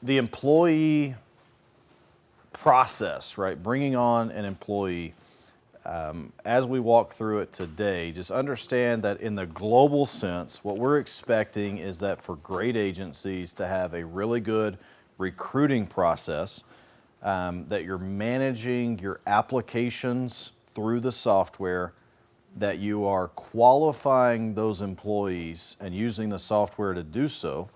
the employee process, right? Bringing on an employee, as we walk through it today, just understand that in the global sense, what we're expecting is that for great agencies to have a really good recruiting process, that you're managing your applications through the software, that you are qualifying those employees and using the software to do so,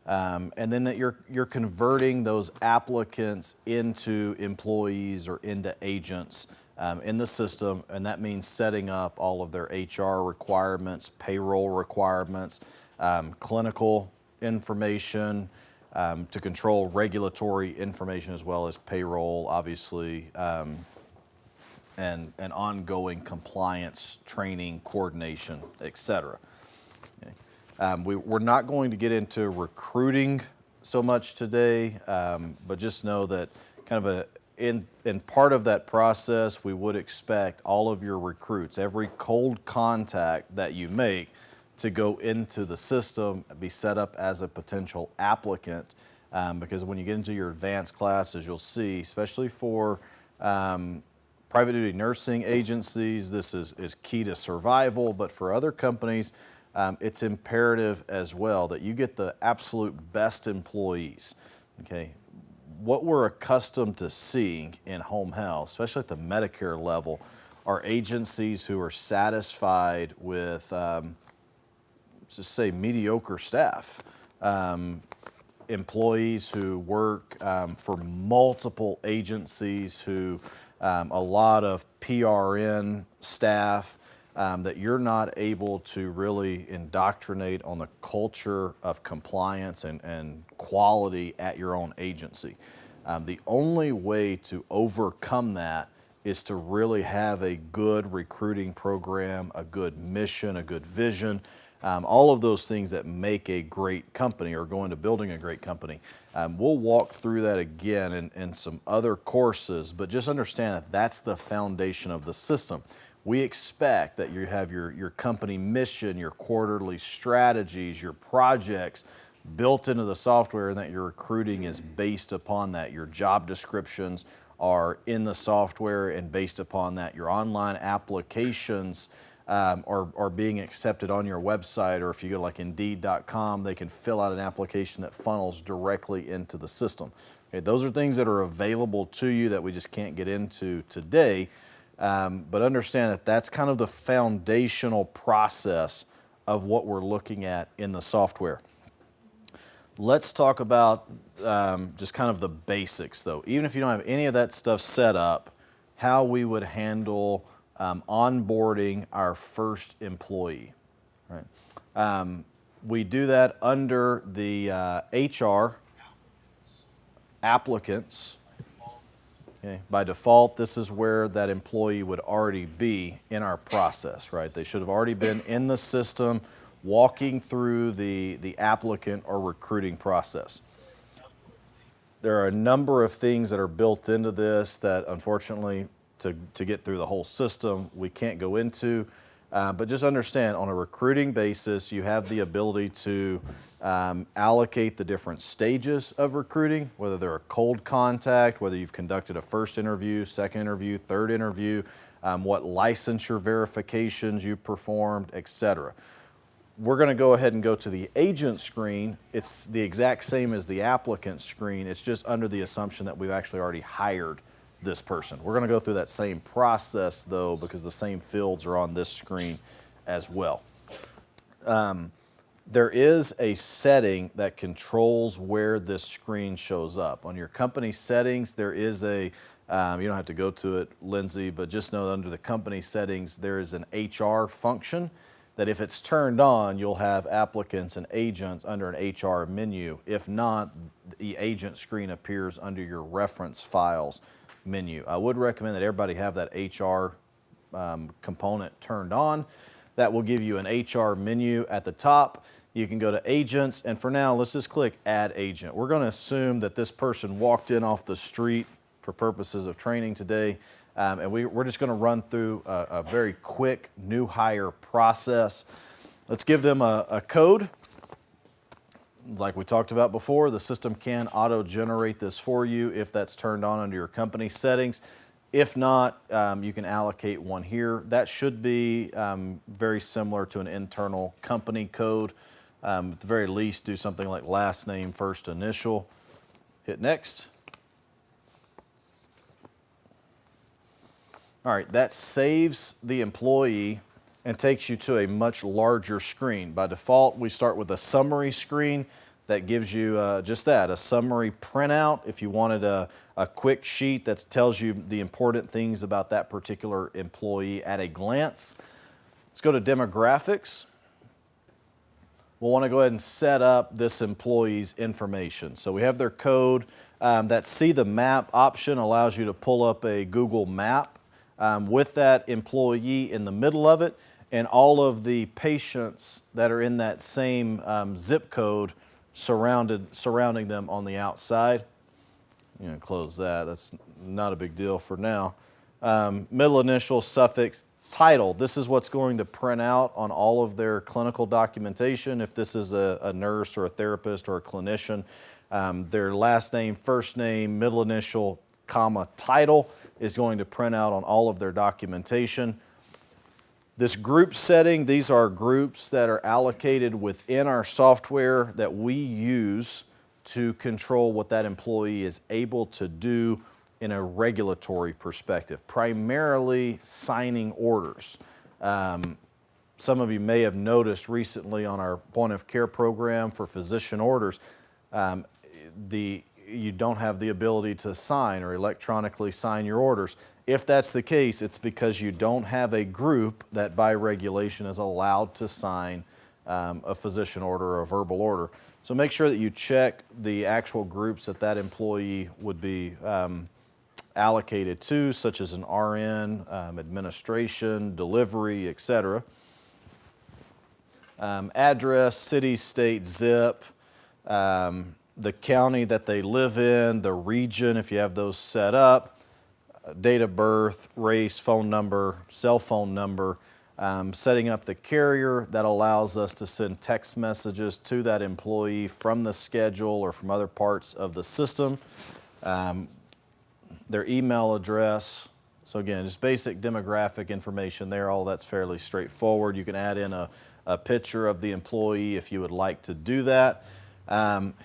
and then that you're converting those applicants into employees or into agents in the system, and that means setting up all of their HR requirements, payroll requirements, clinical information, to control regulatory information as well as payroll, obviously, and ongoing compliance, training, coordination, et cetera. Okay. We're not going to get into recruiting so much today, but just know that kind of in part of that process, we would expect all of your recruits, every cold contact that you make, to go into the system, be set up as a potential applicant, because when you get into your advanced classes, you'll see, especially for private duty nursing agencies, this is key to survival, but for other companies, it's imperative as well that you get the absolute best employees, okay? What we're accustomed to seeing in home health, especially at the Medicare level, are agencies who are satisfied with, just say, mediocre staff. Employees who work for multiple agencies, who a lot of PRN staff, that you're not able to really indoctrinate on the culture of compliance and quality at your own agency. The only way to overcome that is to really have a good recruiting program, a good mission, a good vision, all of those things that make a great company or go into building a great company. We'll walk through that again in some other courses, but just understand that that's the foundation of the system. We expect that you have your company mission, your quarterly strategies, your projects built into the software, and that your recruiting is based upon that. Your job descriptions are in the software, and based upon that, your online applications are being accepted on your website, or if you go to like Indeed.com, they can fill out an application that funnels directly into the system. Okay, those are things that are available to you that we just can't get into today, but understand that that's kind of the foundational process of what we're looking at in the software. Let's talk about just kind of the basics though. Even if you don't have any of that stuff set up, how we would handle onboarding our first employee, right? We do that under the HR applicants. Okay. By default, this is where that employee would already be in our process, right? They should have already been in the system walking through the applicant or recruiting process. There are a number of things that are built into this that unfortunately to get through the whole system we can't go into, but just understand on a recruiting basis you have the ability to allocate the different stages of recruiting, whether they're a cold contact, whether you've conducted a first interview, second interview, third interview, what licensure verifications you performed, etc. We're going to go ahead and go to the agent screen. It's the exact same as the applicant screen. It's just under the assumption that we've actually already hired this person. We're going to go through that same process though, because the same fields are on this screen as well. There is a setting that controls where this screen shows up. On your company settings, there is a, you don't have to go to it, Lindsay, but just know that under the company settings, there is an HR function that if it's turned on, you'll have applicants and agents under an HR menu. If not, the agent screen appears under your reference files menu. I would recommend that everybody have that HR component turned on. That will give you an HR menu at the top. You can go to agents, and for now, let's just click add agent. We're going to assume that this person walked in off the street for purposes of training today, and we're just going to run through a very quick new hire process. Let's give them a code. Like we talked about before, the system can auto-generate this for you if that's turned on under your company settings. If not, you can allocate one here. That should be very similar to an internal company code. At the very least, do something like last name, first initial. Hit next. All right, that saves the employee and takes you to a much larger screen. By default, we start with a summary screen that gives you just that, a summary printout. If you wanted a quick sheet that tells you the important things about that particular employee at a glance. Let's go to demographics. We'll want to go ahead and set up this employee's information. So we have their code. That See the Map option allows you to pull up a Google map with that employee in the middle of it and all of the patients that are in that same zip code surrounding them on the outside. You know, close that. That's not a big deal for now. Middle initial, suffix, title. This is what's going to print out on all of their clinical documentation. If this is a nurse or a therapist or a clinician, their last name, first name, middle initial, comma, title is going to print out on all of their documentation. This group setting, these are groups that are allocated within our software that we use to control what that employee is able to do in a regulatory perspective, primarily signing orders. Some of you may have noticed recently on our point of care program for physician orders, you don't have the ability to sign or electronically sign your orders. If that's the case, it's because you don't have a group that by regulation is allowed to sign a physician order or a verbal order. So make sure that you check the actual groups that that employee would be allocated to, such as an RN, administration, delivery, etc. Address, city, state, zip, the county that they live in, the region, if you have those set up, date of birth, race, phone number, cell phone number, setting up the carrier that allows us to send text messages to that employee from the schedule or from other parts of the system, their email address. So again, just basic demographic information there. All that's fairly straightforward. You can add in a picture of the employee if you would like to do that.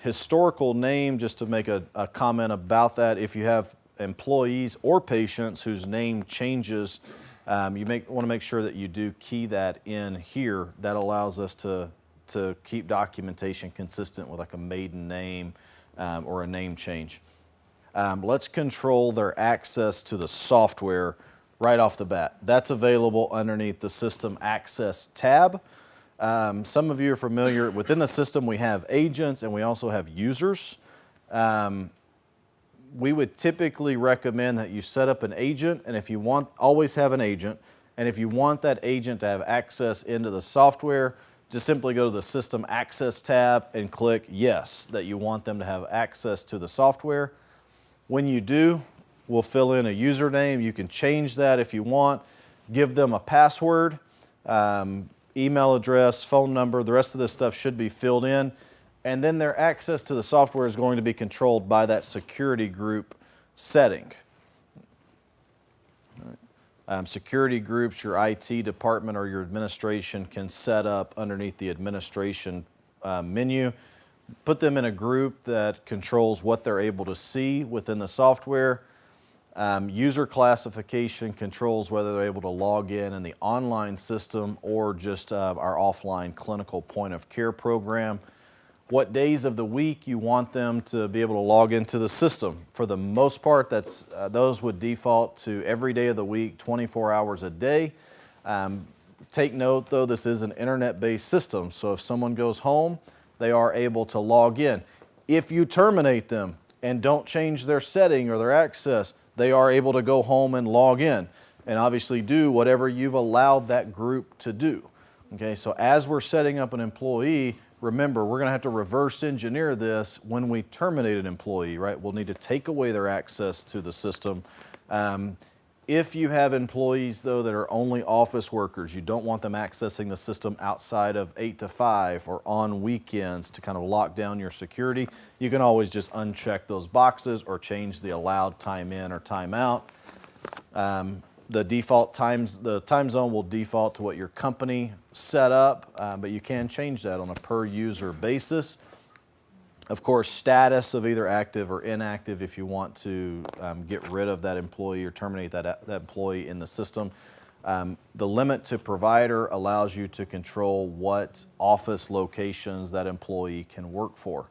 Historical name, just to make a comment about that, if you have employees or patients whose name changes, you want to make sure that you do key that in here. That allows us to keep documentation consistent with like a maiden name or a name change. Let's control their access to the software right off the bat. That's available underneath the System Access tab. Some of you are familiar, within the system we have agents and we also have users. We would typically recommend that you set up an agent, and if you want, always have an agent, and if you want that agent to have access into the software, just simply go to the System Access tab and click yes, that you want them to have access to the software. When you do, we'll fill in a username. You can change that if you want, give them a password, email address, phone number, the rest of this stuff should be filled in. And then their access to the software is going to be controlled by that security group setting. Security groups, your IT department or your administration can set up underneath the administration menu. Put them in a group that controls what they're able to see within the software. User classification controls whether they're able to log in the online system or just our offline clinical point of care program. What days of the week you want them to be able to log into the system. For the most part, those would default to every day of the week, 24 hours a day. Take note though, this is an internet-based system, so if someone goes home, they are able to log in. If you terminate them and don't change their setting or their access, they are able to go home and log in and obviously do whatever you've allowed that group to do. Okay, so as we're setting up an employee, remember, we're going to have to reverse engineer this when we terminate an employee, right? We'll need to take away their access to the system. If you have employees, though, that are only office workers, you don't want them accessing the system outside of 8 to 5 or on weekends to kind of lock down your security, you can always just uncheck those boxes or change the allowed time in or time out. The time zone will default to what your company set up, but you can change that on a per user basis. Of course, status of either active or inactive if you want to get rid of that employee or terminate that employee in the system. The limit to provider allows you to control what office locations that employee can work for.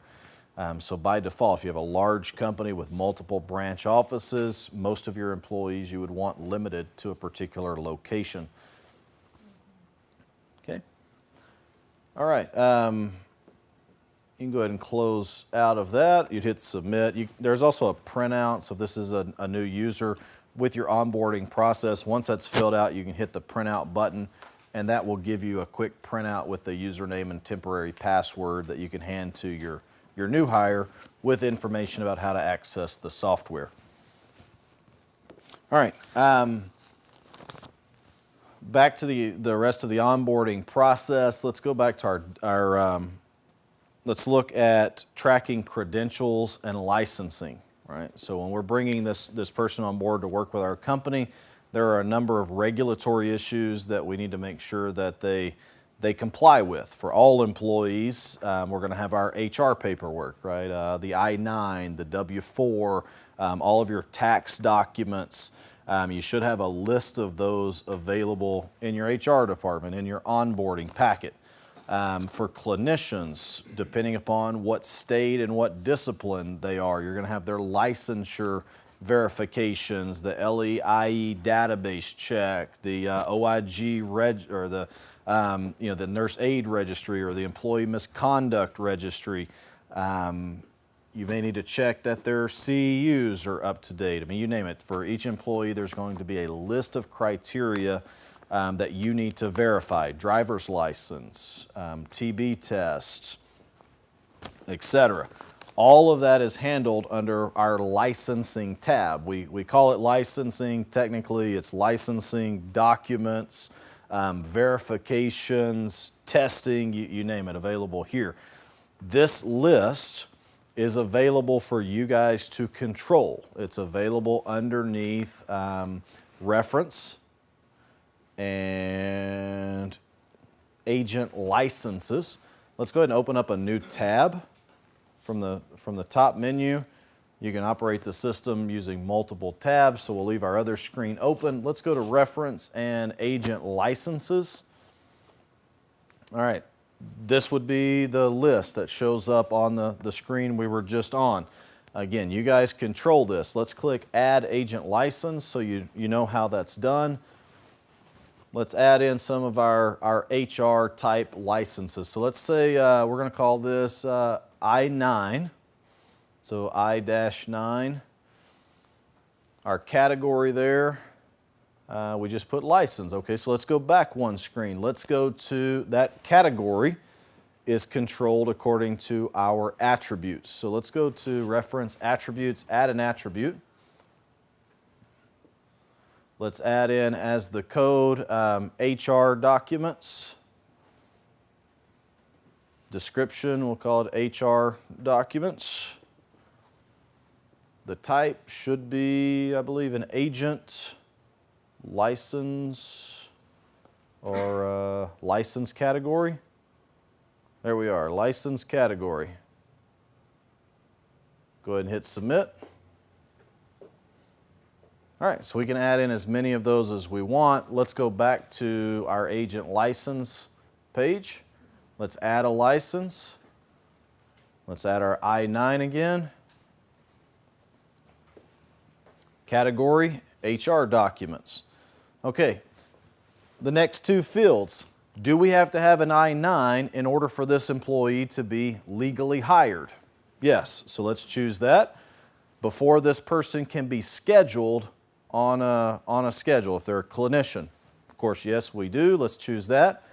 So by default, if you have a large company with multiple branch offices, most of your employees you would want limited to a particular location. Okay. All right. You can go ahead and close out of that. You'd hit submit. There's also a printout, so if this is a new user with your onboarding process, once that's filled out, you can hit the printout button, and that will give you a quick printout with the username and temporary password that you can hand to your new hire with information about how to access the software. All right. Back to the rest of the onboarding process. Let's go back to our let's look at tracking credentials and licensing, right? So when we're bringing this person on board to work with our company, there are a number of regulatory issues that we need to make sure that they comply with. For all employees, we're going to have our HR paperwork, right? The I-9, the W-4, all of your tax documents. You should have a list of those available in your HR department, in your onboarding packet. For clinicians, depending upon what state and what discipline they are, you're going to have their licensure verifications, the LEIE database check, the OIG or the the nurse aid registry or the employee misconduct registry. You may need to check that their CEUs are up to date. I mean, you name it. For each employee, there's going to be a list of criteria that you need to verify: driver's license, TB tests, etc. All of that is handled under our licensing tab. We call it licensing. Technically, it's licensing documents, verifications, testing, you name it, available here. This list is available for you guys to control. It's available underneath reference and agent licenses. Let's go ahead and open up a new tab from the top menu. You can operate the system using multiple tabs, so we'll leave our other screen open. Let's go to reference and agent licenses. All right, this would be the list that shows up on the screen we were just on. Again, you guys control this. Let's click add agent license so you know how that's done. Let's add in some of our HR type licenses. So let's say we're going to call this I-9. So I-9. Our category there, we just put license. Okay, so let's go back one screen. Let's go to that category is controlled according to our attributes. So let's go to reference attributes, add an attribute. Let's add in as the code HR documents. Description, we'll call it HR documents. The type should be, I believe, an agent license or license category. There we are, license category. Go ahead and hit submit. All right, so we can add in as many of those as we want. Let's go back to our agent license page. Let's add a license. Let's add our I-9 again. Category, HR documents. Okay, the next two fields. Do we have to have an I-9 in order for this employee to be legally hired? Yes, so let's choose that. Before this person can be scheduled on a schedule, if they're a clinician. Of course, yes, we do. Let's choose that.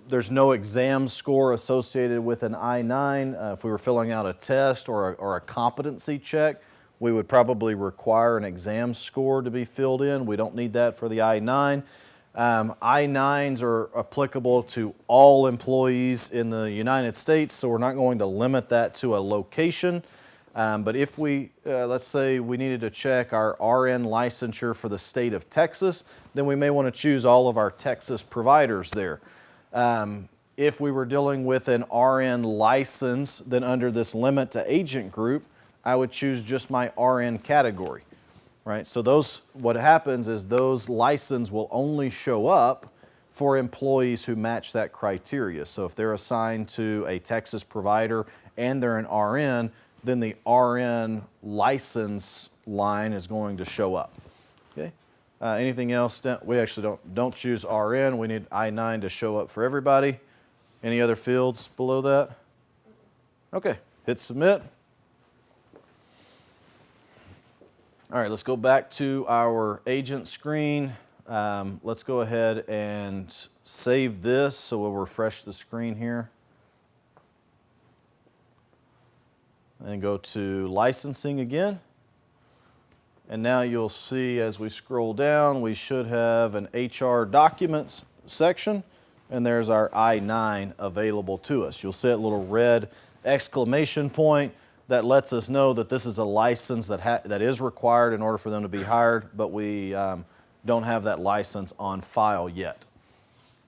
There's no exam score associated with an I-9. If we were filling out a test or a competency check, we would probably require an exam score to be filled in. We don't need that for the I-9. I-9s are applicable to all employees in the United States, so we're not going to limit that to a location. But if we, let's say we needed to check our RN licensure for the state of Texas, then we may want to choose all of our Texas providers there. If we were dealing with an RN license, then under this limit to agent group, I would choose just my RN category, right? So what happens is those licenses will only show up for employees who match that criteria. So if they're assigned to a Texas provider and they're an RN, then the RN license line is going to show up. Okay. Anything else? We actually don't choose RN. We need I-9 to show up for everybody. Any other fields below that? Okay. Hit submit. All right. Let's go back to our agent screen. Let's go ahead and save this. So we'll refresh the screen here. And go to licensing again. And now you'll see as we scroll down, we should have an HR documents section, and there's our I-9 available to us. You'll see a little red exclamation point that lets us know that this is a license that is required in order for them to be hired, but we don't have that license on file yet.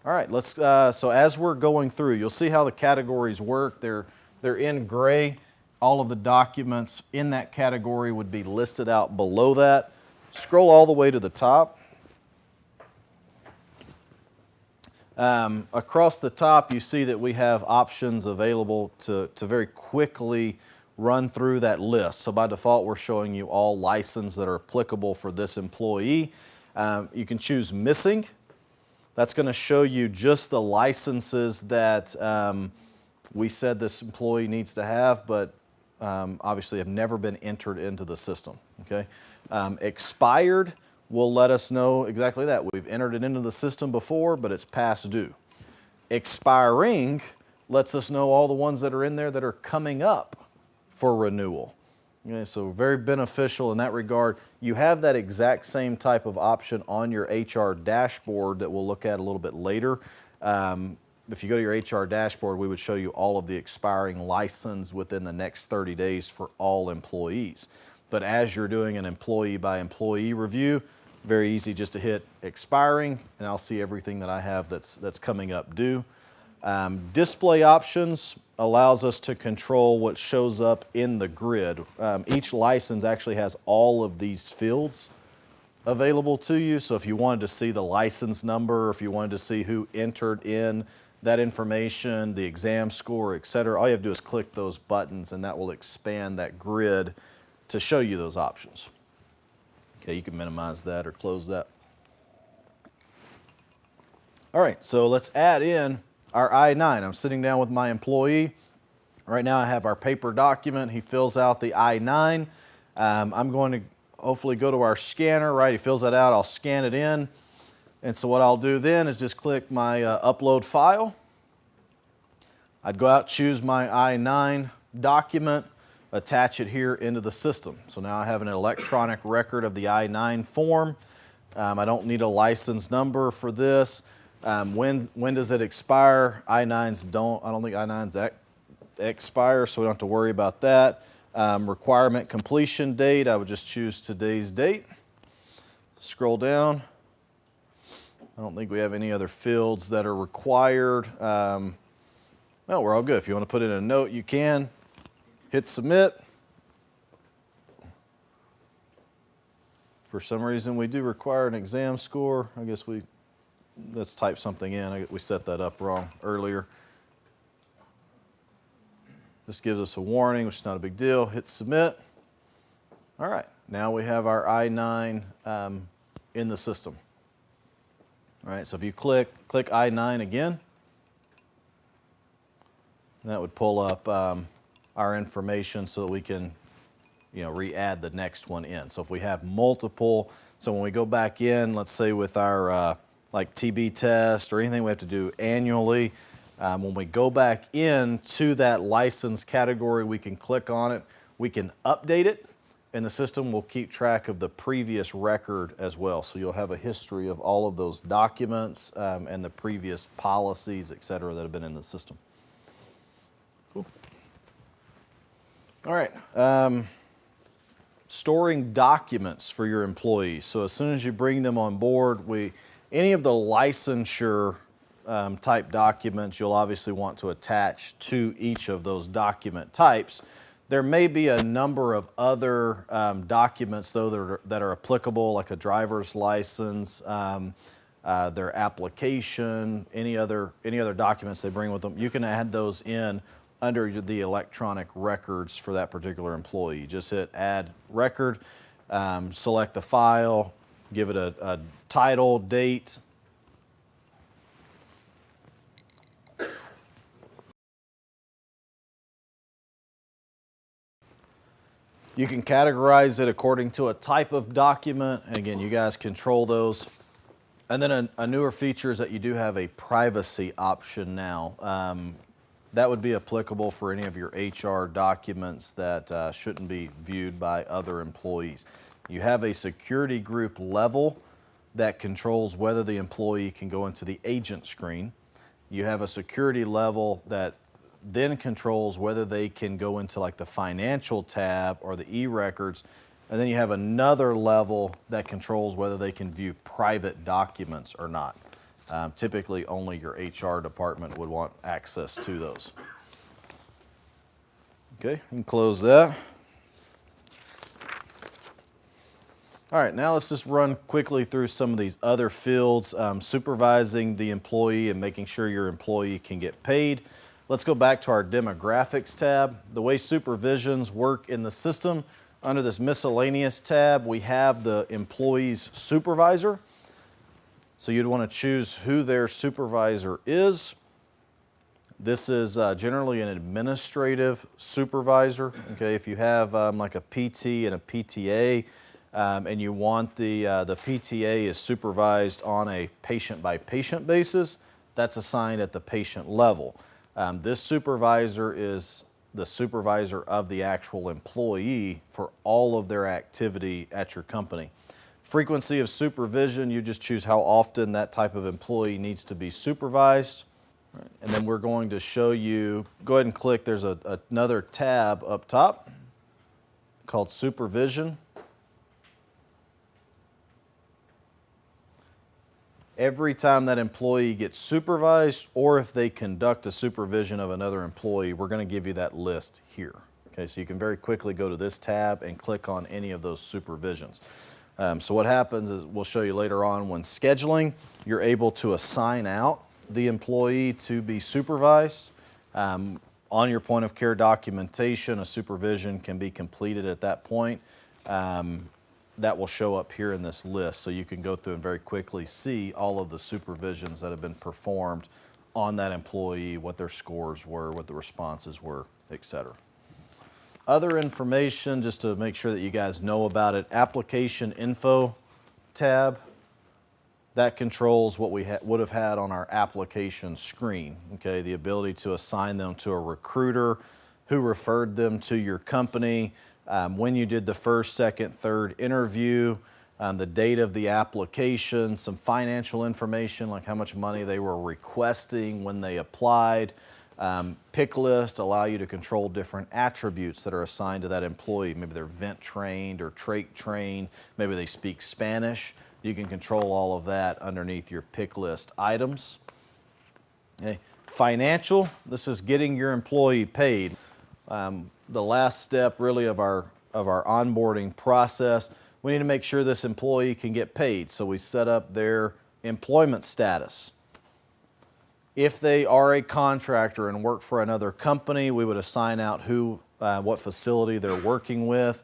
All right, so as we're going through, you'll see how the categories work. They're in gray. All of the documents in that category would be listed out below that. Scroll all the way to the top. Across the top, you see that we have options available to very quickly run through that list. So by default, we're showing you all licenses that are applicable for this employee. You can choose missing. That's going to show you just the licenses that we said this employee needs to have, but obviously have never been entered into the system. Okay, expired will let us know exactly that. We've entered it into the system before, but it's past due. Expiring lets us know all the ones that are in there that are coming up for renewal. Okay, so very beneficial in that regard. You have that exact same type of option on your HR dashboard that we'll look at a little bit later. If you go to your HR dashboard, we would show you all of the expiring license within the next 30 days for all employees. But as you're doing an employee by employee review, very easy just to hit expiring, and I'll see everything that I have that's coming up due. Display options allows us to control what shows up in the grid. Each license actually has all of these fields available to you. So if you wanted to see the license number, if you wanted to see who entered in that information, the exam score, etc., all you have to do is click those buttons and that will expand that grid to show you those options. Okay, you can minimize that or close that. All right, so let's add in our I-9. I'm sitting down with my employee. Right now I have our paper document. He fills out the I-9. I'm going to hopefully go to our scanner, right? He fills that out, I'll scan it in. And so what I'll do then is just click my upload file. I'd go out, choose my I-9 document, attach it here into the system. So now I have an electronic record of the I-9 form. I don't need a license number for this. When does it expire? I-9s don't. I don't think I-9s expire, so we don't have to worry about that. Requirement completion date, I would just choose today's date. Scroll down. I don't think we have any other fields that are required. No, we're all good. If you want to put in a note, you can. Hit submit. For some reason, we do require an exam score. I guess let's type something in. We set that up wrong earlier. This gives us a warning, which is not a big deal. Hit submit. All right, now we have our I-9 in the system. All right, so if you click I-9 again, that would pull up our information so that we can, re-add the next one in. So if we have multiple, so when we go back in, let's say with our like TB test or anything we have to do annually, when we go back into that license category, we can click on it, we can update it, and the system will keep track of the previous record as well. So you'll have a history of all of those documents and the previous policies, et cetera, that have been in the system. Cool. All right. Storing documents for your employees. So as soon as you bring them on board, any of the licensure type documents you'll obviously want to attach to each of those document types. There may be a number of other documents though that are applicable, like a driver's license, their application, any other documents they bring with them. You can add those in under the electronic records for that particular employee. You just hit add record, select the file, give it a title, date. You can categorize it according to a type of document, and again, you guys control those. And then a newer feature is that you do have a privacy option now. That would be applicable for any of your HR documents that shouldn't be viewed by other employees. You have a security group level that controls whether the employee can go into the agent screen. You have a security level that then controls whether they can go into like the financial tab or the e-records. And then you have another level that controls whether they can view private documents or not. Typically only your HR department would want access to those. Okay, you can close that. All right, now let's just run quickly through some of these other fields, supervising the employee and making sure your employee can get paid. Let's go back to our demographics tab. The way supervisions work in the system, under this miscellaneous tab, we have the employee's supervisor. So you'd want to choose who their supervisor is. This is generally an administrative supervisor. Okay, if you have like a PT and a PTA, and you want the PTA is supervised on a patient-by-patient basis, that's assigned at the patient level. This supervisor is the supervisor of the actual employee for all of their activity at your company. Frequency of supervision, you just choose how often that type of employee needs to be supervised. Right. And then we're going to show you, go ahead and click, there's another tab up top called Supervision. Every time that employee gets supervised, or if they conduct a supervision of another employee, we're going to give you that list here. Okay, so you can very quickly go to this tab and click on any of those supervisions. So what happens is, we'll show you later on, when scheduling, you're able to assign out the employee to be supervised. On your point of care documentation, a supervision can be completed at that point. That will show up here in this list, so you can go through and very quickly see all of the supervisions that have been performed on that employee, what their scores were, what the responses were, etc. Other information, just to make sure that you guys know about it, application info tab, that controls what we would have had on our application screen. Okay, the ability to assign them to a recruiter, who referred them to your company, when you did the first, second, third interview, the date of the application, some financial information like how much money they were requesting when they applied. Pick list allow you to control different attributes that are assigned to that employee. Maybe they're vent trained or trach trained, maybe they speak Spanish. You can control all of that underneath your pick list items. Okay. Financial, this is getting your employee paid. The last step really of our onboarding process, we need to make sure this employee can get paid. So we set up their employment status. If they are a contractor and work for another company, we would assign out what facility they're working with,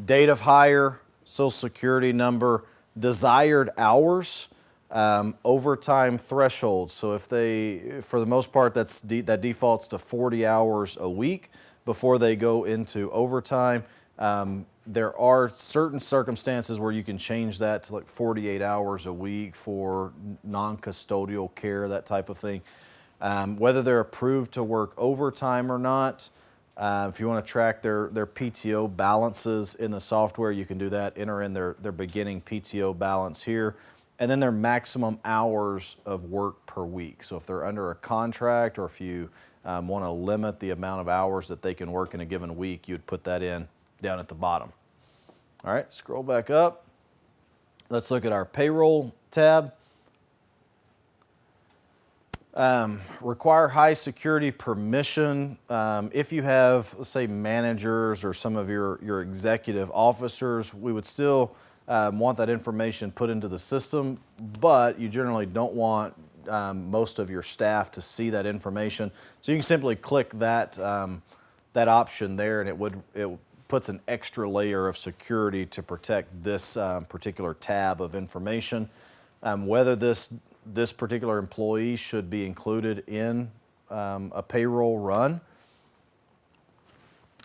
date of hire, social security number, desired hours, overtime threshold. So if they, for the most part, that defaults to 40 hours a week before they go into overtime. There are certain circumstances where you can change that to like 48 hours a week for non-custodial care, that type of thing. Whether they're approved to work overtime or not, If you want to track their PTO balances in the software, you can do that. Enter in their beginning PTO balance here, and then their maximum hours of work per week. So if they're under a contract, or if you want to limit the amount of hours that they can work in a given week, you'd put that in down at the bottom. All right, scroll back up. Let's look at our payroll tab. Require high security permission. If you have, let's say, managers or some of your executive officers, we would still want that information put into the system, but you generally don't want most of your staff to see that information. So you can simply click that, that option there, and it puts an extra layer of security to protect this particular tab of information. Whether this particular employee should be included in a payroll run,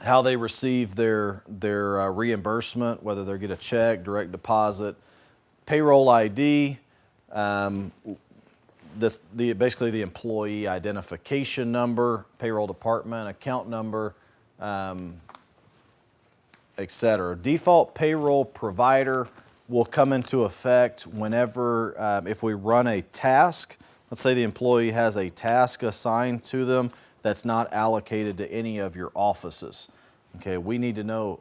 how they receive their reimbursement, whether they get a check, direct deposit, payroll ID, basically the employee identification number, payroll department, account number, etc. Default payroll provider will come into effect whenever, if we run a task. Let's say the employee has a task assigned to them that's not allocated to any of your offices. Okay, we need to know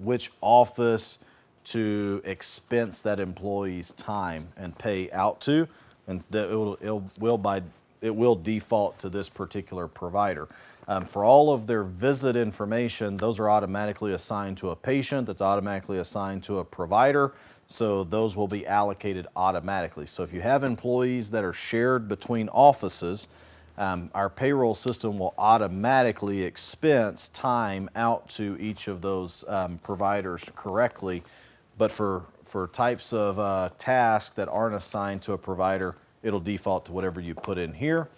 which office to expense that employee's time and pay out to, and that it will default to this particular provider. For all of their visit information, those are automatically assigned to a patient that's automatically assigned to a provider, so those will be allocated automatically. So if you have employees that are shared between offices, our payroll system will automatically expense time out to each of those providers correctly. But for types of tasks that aren't assigned to a provider, it'll default to whatever you put in here.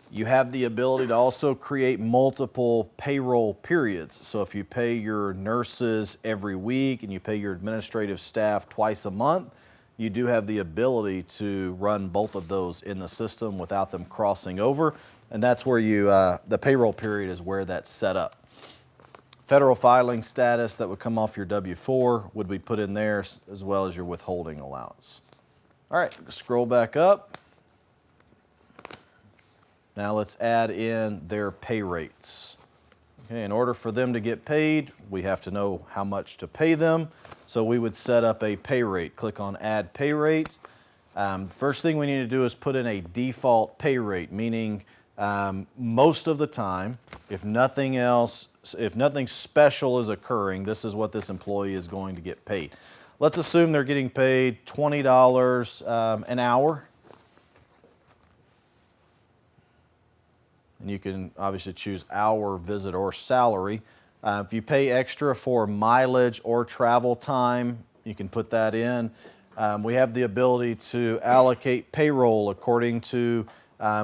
You have the ability to also create multiple payroll periods. So if you pay your nurses every week and you pay your administrative staff twice a month, you do have the ability to run both of those in the system without them crossing over. And that's where the payroll period is where that's set up. Federal filing status that would come off your W-4 would be put in there, as well as your withholding allowance. All right, scroll back up. Now let's add in their pay rates. Okay, in order for them to get paid, we have to know how much to pay them. So we would set up a pay rate. Click on Add Pay Rate. First thing we need to do is put in a default pay rate, meaning most of the time, if nothing special is occurring, this is what this employee is going to get paid. Let's assume they're getting paid $20 an hour. And you can obviously choose hour, visit, or salary. If you pay extra for mileage or travel time, you can put that in. We have the ability to allocate payroll according to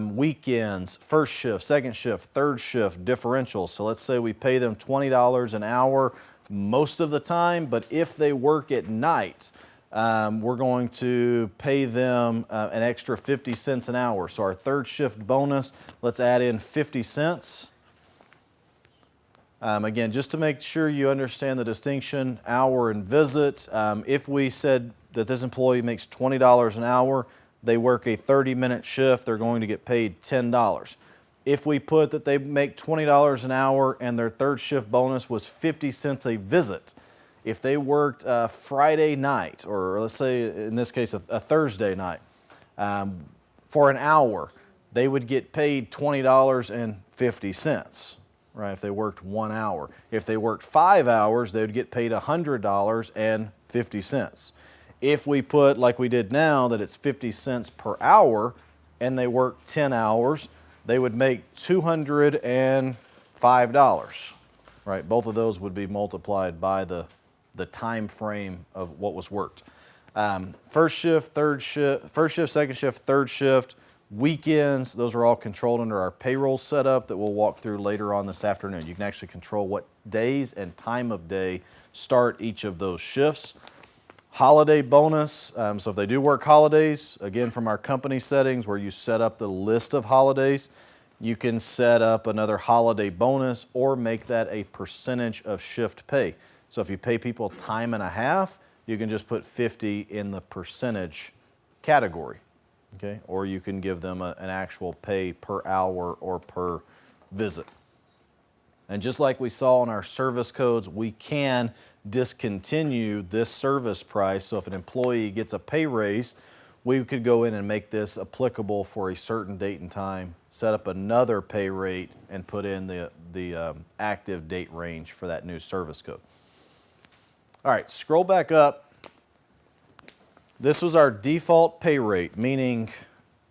weekends, first shift, second shift, third shift, differentials. So let's say we pay them $20 an hour most of the time, but if they work at night, we're going to pay them an extra 50 cents an hour. So our third shift bonus, let's add in 50 cents. Again, just to make sure you understand the distinction, hour and visit, if we said that this employee makes $20 an hour, they work a 30-minute shift, they're going to get paid $10. If we put that they make $20 an hour and their third shift bonus was 50 cents a visit, if they worked Friday night, or let's say in this case a Thursday night, for an hour, they would get paid $20.50, right, if they worked 1 hour. If they worked 5 hours, they would get paid $100.50. If we put, like we did now, that it's 50 cents per hour and they work 10 hours, they would make $205, right? Both of those would be multiplied by the time frame of what was worked. First shift, second shift, third shift, weekends, those are all controlled under our payroll setup that we'll walk through later on this afternoon. You can actually control what days and time of day start each of those shifts. Holiday bonus, so if they do work holidays, again from our company settings where you set up the list of holidays, You can set up another holiday bonus or make that a percentage of shift pay. So if you pay people time and a half, you can just put 50 in the percentage category, okay? Or you can give them an actual pay per hour or per visit. And just like we saw in our service codes, we can discontinue this service price. So if an employee gets a pay raise, we could go in and make this applicable for a certain date and time, set up another pay rate, and put in the active date range for that new service code. All right, scroll back up. This was our default pay rate, meaning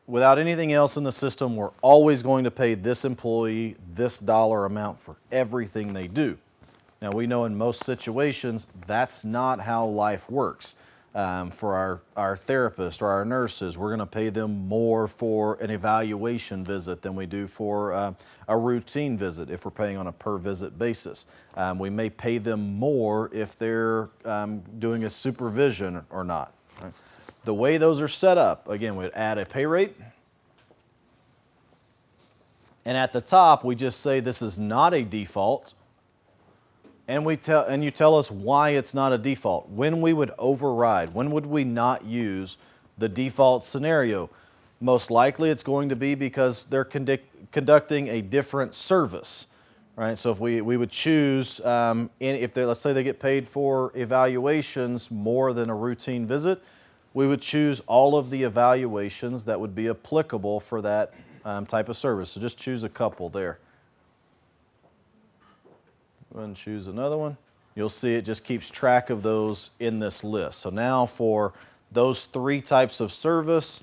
without anything else in the system, we're always going to pay this employee this dollar amount for everything they do. Now, we know in most situations, that's not how life works. For our therapists or our nurses, we're going to pay them more for an evaluation visit than we do for a routine visit if we're paying on a per visit basis. We may pay them more if they're doing a supervision or not. Right? The way those are set up, again, we'd add a pay rate. And at the top, we just say this is not a default. And you tell us why it's not a default. When we would override, when would we not use the default scenario? Most likely it's going to be because they're conducting a different service, right? So if we would choose, let's say they get paid for evaluations more than a routine visit, we would choose all of the evaluations that would be applicable for that type of service. So just choose a couple there. Go ahead and choose another one. You'll see it just keeps track of those in this list. So now for those 3 types of service,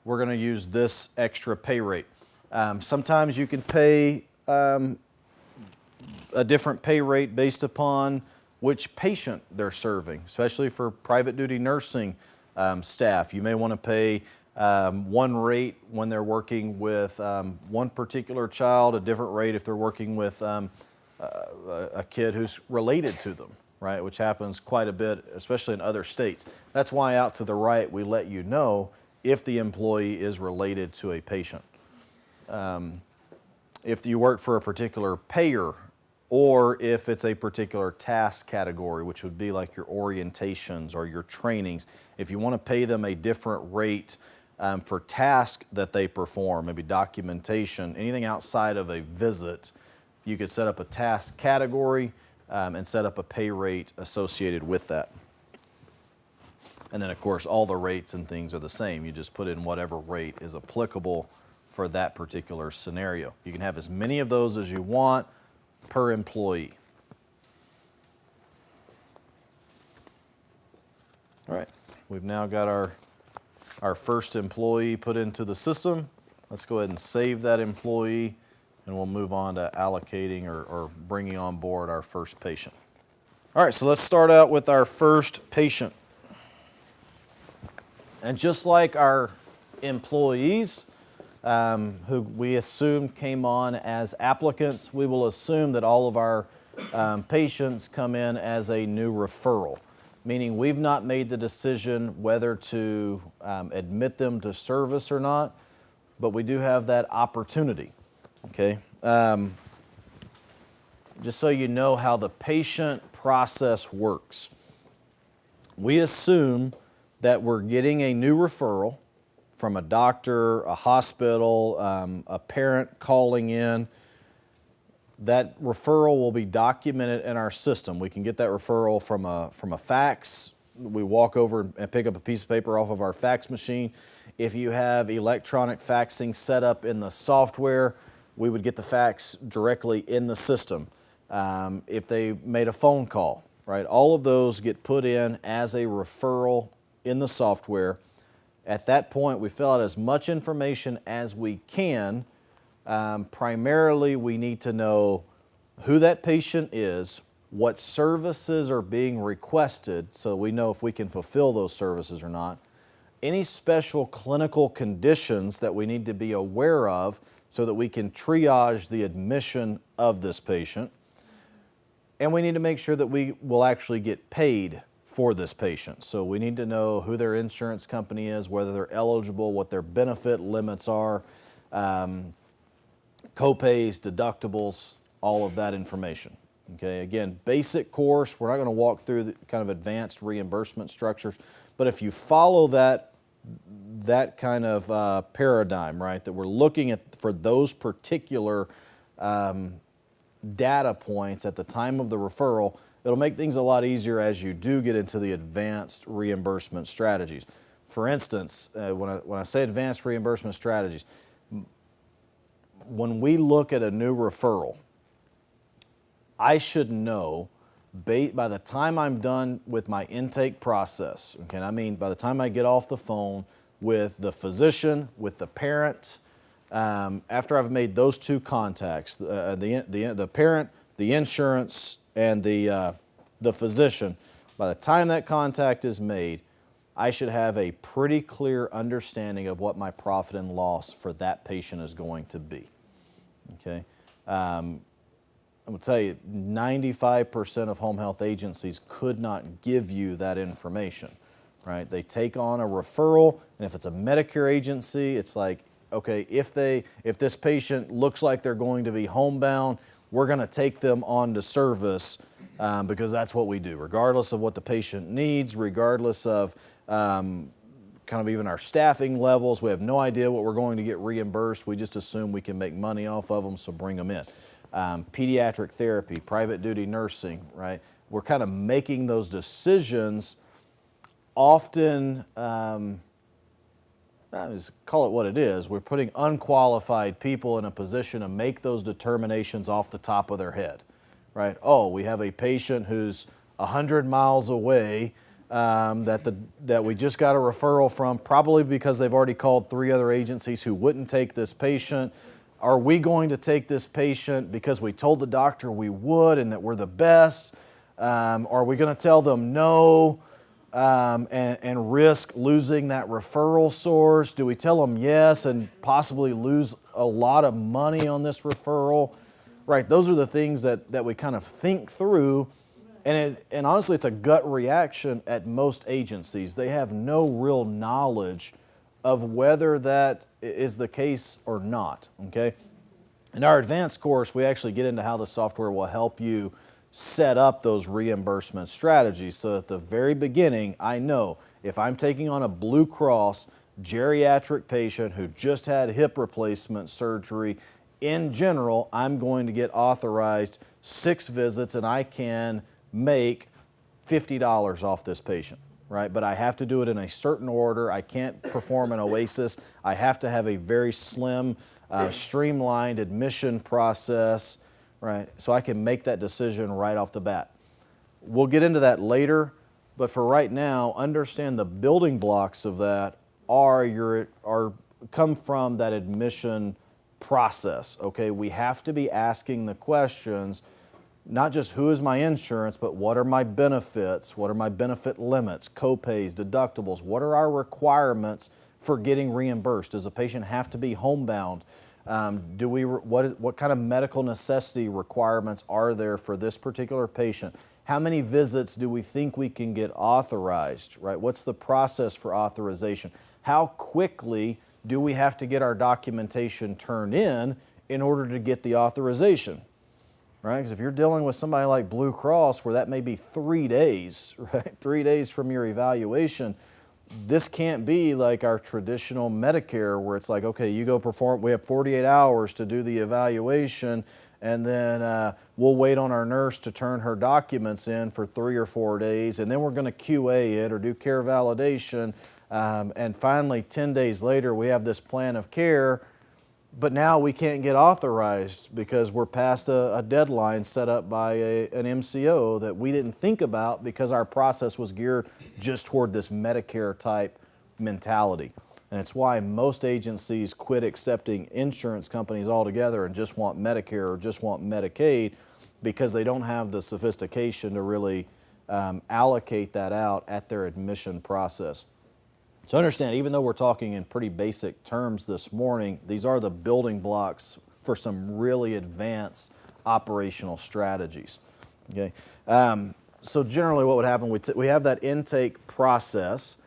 we're going to use this extra pay rate. Sometimes you can pay a different pay rate based upon which patient they're serving, especially for private duty nursing staff. You may want to pay one rate when they're working with one particular child, a different rate if they're working with a kid who's related to them, right? Which happens quite a bit, especially in other states. That's why out to the right we let you know if the employee is related to a patient. If you work for a particular payer, or if it's a particular task category, which would be like your orientations or your trainings, if you want to pay them a different rate for tasks that they perform, maybe documentation, anything outside of a visit, you could set up a task category and set up a pay rate associated with that. And then, of course, all the rates and things are the same. You just put in whatever rate is applicable for that particular scenario. You can have as many of those as you want per employee. All right, we've now got our first employee put into the system. Let's go ahead and save that employee, and we'll move on to allocating or bringing on board our first patient. All right, so let's start out with our first patient. And just like our employees, who we assume came on as applicants, we will assume that all of our patients come in as a new referral, meaning we've not made the decision whether to admit them to service or not, but we do have that opportunity. Okay, just so you know how the patient process works. We assume that we're getting a new referral from a doctor, a hospital, a parent calling in. That referral will be documented in our system. We can get that referral from a fax. We walk over and pick up a piece of paper off of our fax machine. If you have electronic faxing set up in the software, we would get the fax directly in the system. If they made a phone call, right? All of those get put in as a referral in the software. At that point, we fill out as much information as we can. Primarily, we need to know who that patient is, what services are being requested, so we know if we can fulfill those services or not, any special clinical conditions that we need to be aware of so that we can triage the admission of this patient. And we need to make sure that we will actually get paid for this patient. So we need to know who their insurance company is, whether they're eligible, what their benefit limits are. co-pays, deductibles, all of that information. Okay, again, basic course. We're not going to walk through the kind of advanced reimbursement structures, but if you follow that kind of paradigm, right, that we're looking at for those particular data points at the time of the referral, it'll make things a lot easier as you do get into the advanced reimbursement strategies. For instance, when I say advanced reimbursement strategies, when we look at a new referral, I should know by the time I'm done with my intake process, okay, I mean by the time I get off the phone with the physician, with the parent, after I've made those two contacts, the parent, the insurance, and the physician, by the time that contact is made, I should have a pretty clear understanding of what my profit and loss for that patient is going to be. Okay. I will tell you, 95% of home health agencies could not give you that information, right? They take on a referral, and if it's a Medicare agency, it's like, okay, if this patient looks like they're going to be homebound, we're going to take them on to service because that's what we do, regardless of what the patient needs, regardless of kind of even our staffing levels. We have no idea what we're going to get reimbursed. We just assume we can make money off of them, so bring them in. Pediatric therapy, private duty nursing, right? We're kind of making those decisions often, just call it what it is, we're putting unqualified people in a position to make those determinations off the top of their head, right? Oh, we have a patient who's 100 miles away that we just got a referral from, probably because they've already called 3 other agencies who wouldn't take this patient. Are we going to take this patient because we told the doctor we would and that we're the best? Are we going to tell them no and risk losing that referral source? Do we tell them yes and possibly lose a lot of money on this referral? Right, those are the things that we kind of think through. And honestly, it's a gut reaction at most agencies. They have no real knowledge of whether that is the case or not, okay? In our advanced course, we actually get into how the software will help you set up those reimbursement strategies. So at the very beginning, I know if I'm taking on a Blue Cross geriatric patient who just had hip replacement surgery, in general, I'm going to get authorized 6 visits and I can make $50 off this patient, right? But I have to do it in a certain order. I can't perform an OASIS. I have to have a very slim, streamlined admission process, right? So I can make that decision right off the bat. We'll get into that later, but for right now, understand the building blocks of that come from that admission process, okay? We have to be asking the questions, not just who is my insurance, but what are my benefits? What are my benefit limits, co-pays, deductibles? What are our requirements for getting reimbursed? Does a patient have to be homebound? What kind of medical necessity requirements are there for this particular patient? How many visits do we think we can get authorized, right? What's the process for authorization? How quickly do we have to get our documentation turned in order to get the authorization? Right? Because if you're dealing with somebody like Blue Cross where that may be 3 days, right? 3 days from your evaluation, this can't be like our traditional Medicare where it's like, okay, you go perform, we have 48 hours to do the evaluation, and then we'll wait on our nurse to turn her documents in for 3 or 4 days, and then we're going to QA it or do care validation, and finally 10 days later we have this plan of care. But now we can't get authorized because we're past a deadline set up by an MCO that we didn't think about because our process was geared just toward this Medicare type mentality. And it's why most agencies quit accepting insurance companies altogether and just want Medicare or just want Medicaid because they don't have the sophistication to really allocate that out at their admission process. So understand, even though we're talking in pretty basic terms this morning, these are the building blocks for some really advanced operational strategies. Okay, so generally what would happen, we have that intake process.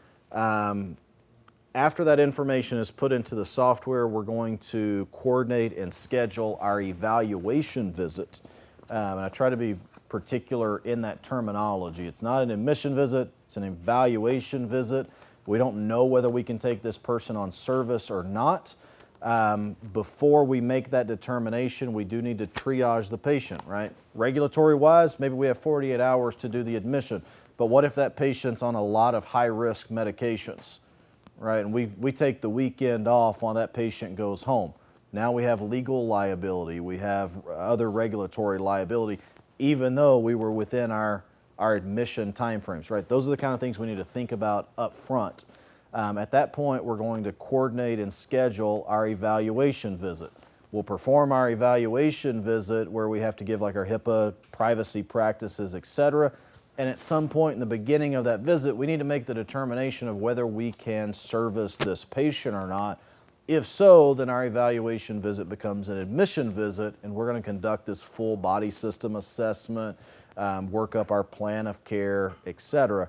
After that information is put into the software, we're going to coordinate and schedule our evaluation visit. And I try to be particular in that terminology. It's not an admission visit, it's an evaluation visit. We don't know whether we can take this person on service or not. Before we make that determination, we do need to triage the patient, right? Regulatory-wise, maybe we have 48 hours to do the admission, but what if that patient's on a lot of high-risk medications, right? And we take the weekend off while that patient goes home. Now we have legal liability, we have other regulatory liability, even though we were within our admission timeframes, right? Those are the kind of things we need to think about up front. At that point, we're going to coordinate and schedule our evaluation visit. We'll perform our evaluation visit where we have to give like our HIPAA, privacy practices, et cetera. And at some point in the beginning of that visit, we need to make the determination of whether we can service this patient or not. If so, then our evaluation visit becomes an admission visit, and we're going to conduct this full body system assessment, work up our plan of care, et cetera.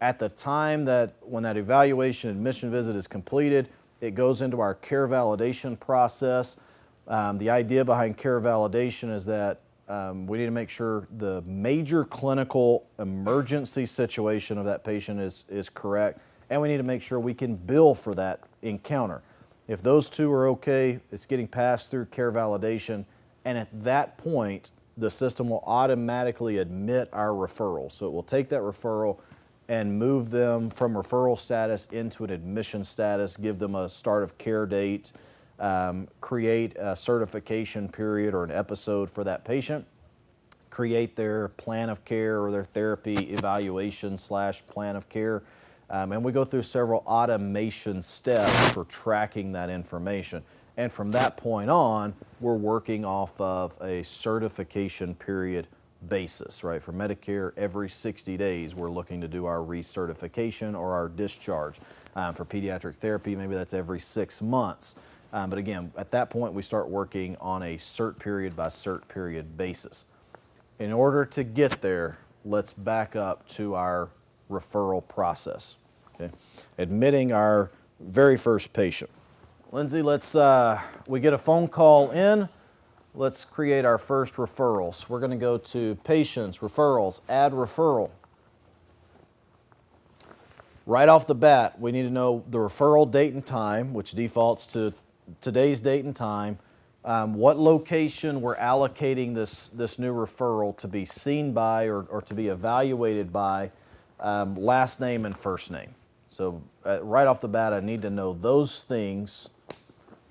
At the time when that evaluation admission visit is completed, it goes into our care validation process. The idea behind care validation is that we need to make sure the major clinical emergency situation of that patient is correct, and we need to make sure we can bill for that encounter. If those two are okay, it's getting passed through care validation, and at that point, the system will automatically admit our referral. So it will take that referral and move them from referral status into an admission status, give them a start of care date, create a certification period or an episode for that patient, create their plan of care or their therapy evaluation / plan of care. And we go through several automation steps for tracking that information. And from that point on, we're working off of a certification period basis, right? For Medicare, every 60 days, we're looking to do our recertification or our discharge. For pediatric therapy, maybe that's every 6 months. But again, at that point, we start working on a cert period by cert period basis. In order to get there, let's back up to our referral process. Okay? Admitting our very first patient. Lindsay, we get a phone call in. Let's create our first referrals. We're going to go to patients, referrals, add referral. Right off the bat, we need to know the referral date and time, which defaults to today's date and time, what location we're allocating this new referral to be seen by or to be evaluated by, last name and first name. So right off the bat, I need to know those things.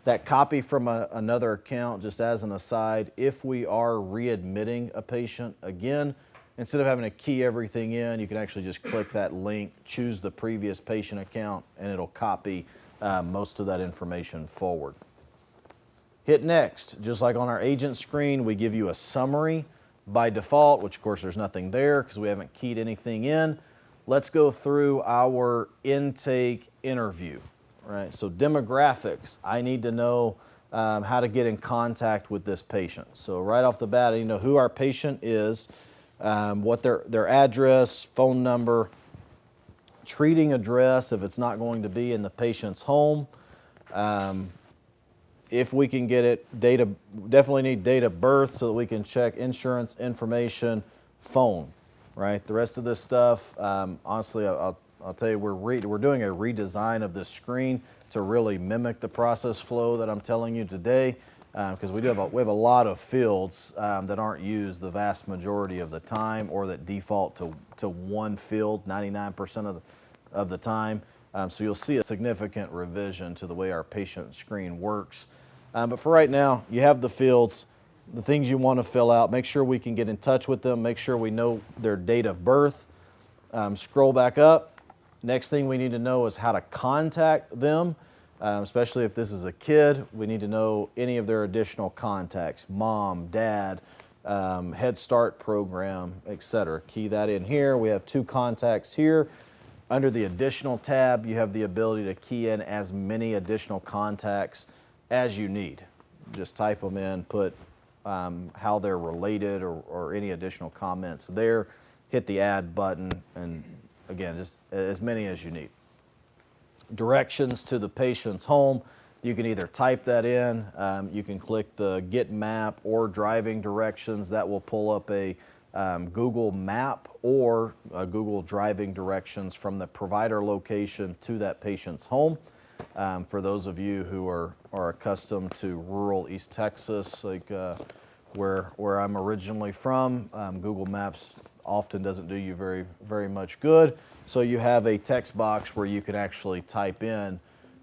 That copy from another account, just as an aside, if we are readmitting a patient, again, instead of having to key everything in, you can actually just click that link, choose the previous patient account, and it'll copy most of that information forward. Hit next. Just like on our agent screen, we give you a summary by default, which of course there's nothing there because we haven't keyed anything in. Let's go through our intake interview. Right, so demographics, I need to know how to get in contact with this patient. So right off the bat, I need to know who our patient is, what their address, phone number, treating address if it's not going to be in the patient's home. If we can get it, definitely need date of birth so that we can check insurance information, phone, right? The rest of this stuff, honestly, I'll tell you, we're doing a redesign of this screen to really mimic the process flow that I'm telling you today, because we have a lot of fields that aren't used the vast majority of the time, or that default to one field 99% of the time. So you'll see a significant revision to the way our patient screen works. But for right now, you have the fields, the things you want to fill out. Make sure we can get in touch with them. Make sure we know their date of birth. Scroll back up. Next thing we need to know is how to contact them, especially if this is a kid. We need to know any of their additional contacts, mom, dad, Head Start program, etc. Key that in here. We have 2 contacts here. Under the additional tab, you have the ability to key in as many additional contacts as you need. Just type them in, put how they're related or any additional comments there. Hit the add button, and again, just as many as you need. directions to the patient's home. You can either type that in, you can click the Get Map or Driving Directions. That will pull up a Google Map or Google Driving Directions from the provider location to that patient's home. For those of you who are accustomed to rural East Texas, like where I'm originally from, Google Maps often doesn't do you very much good. So you have a text box where you can actually type in,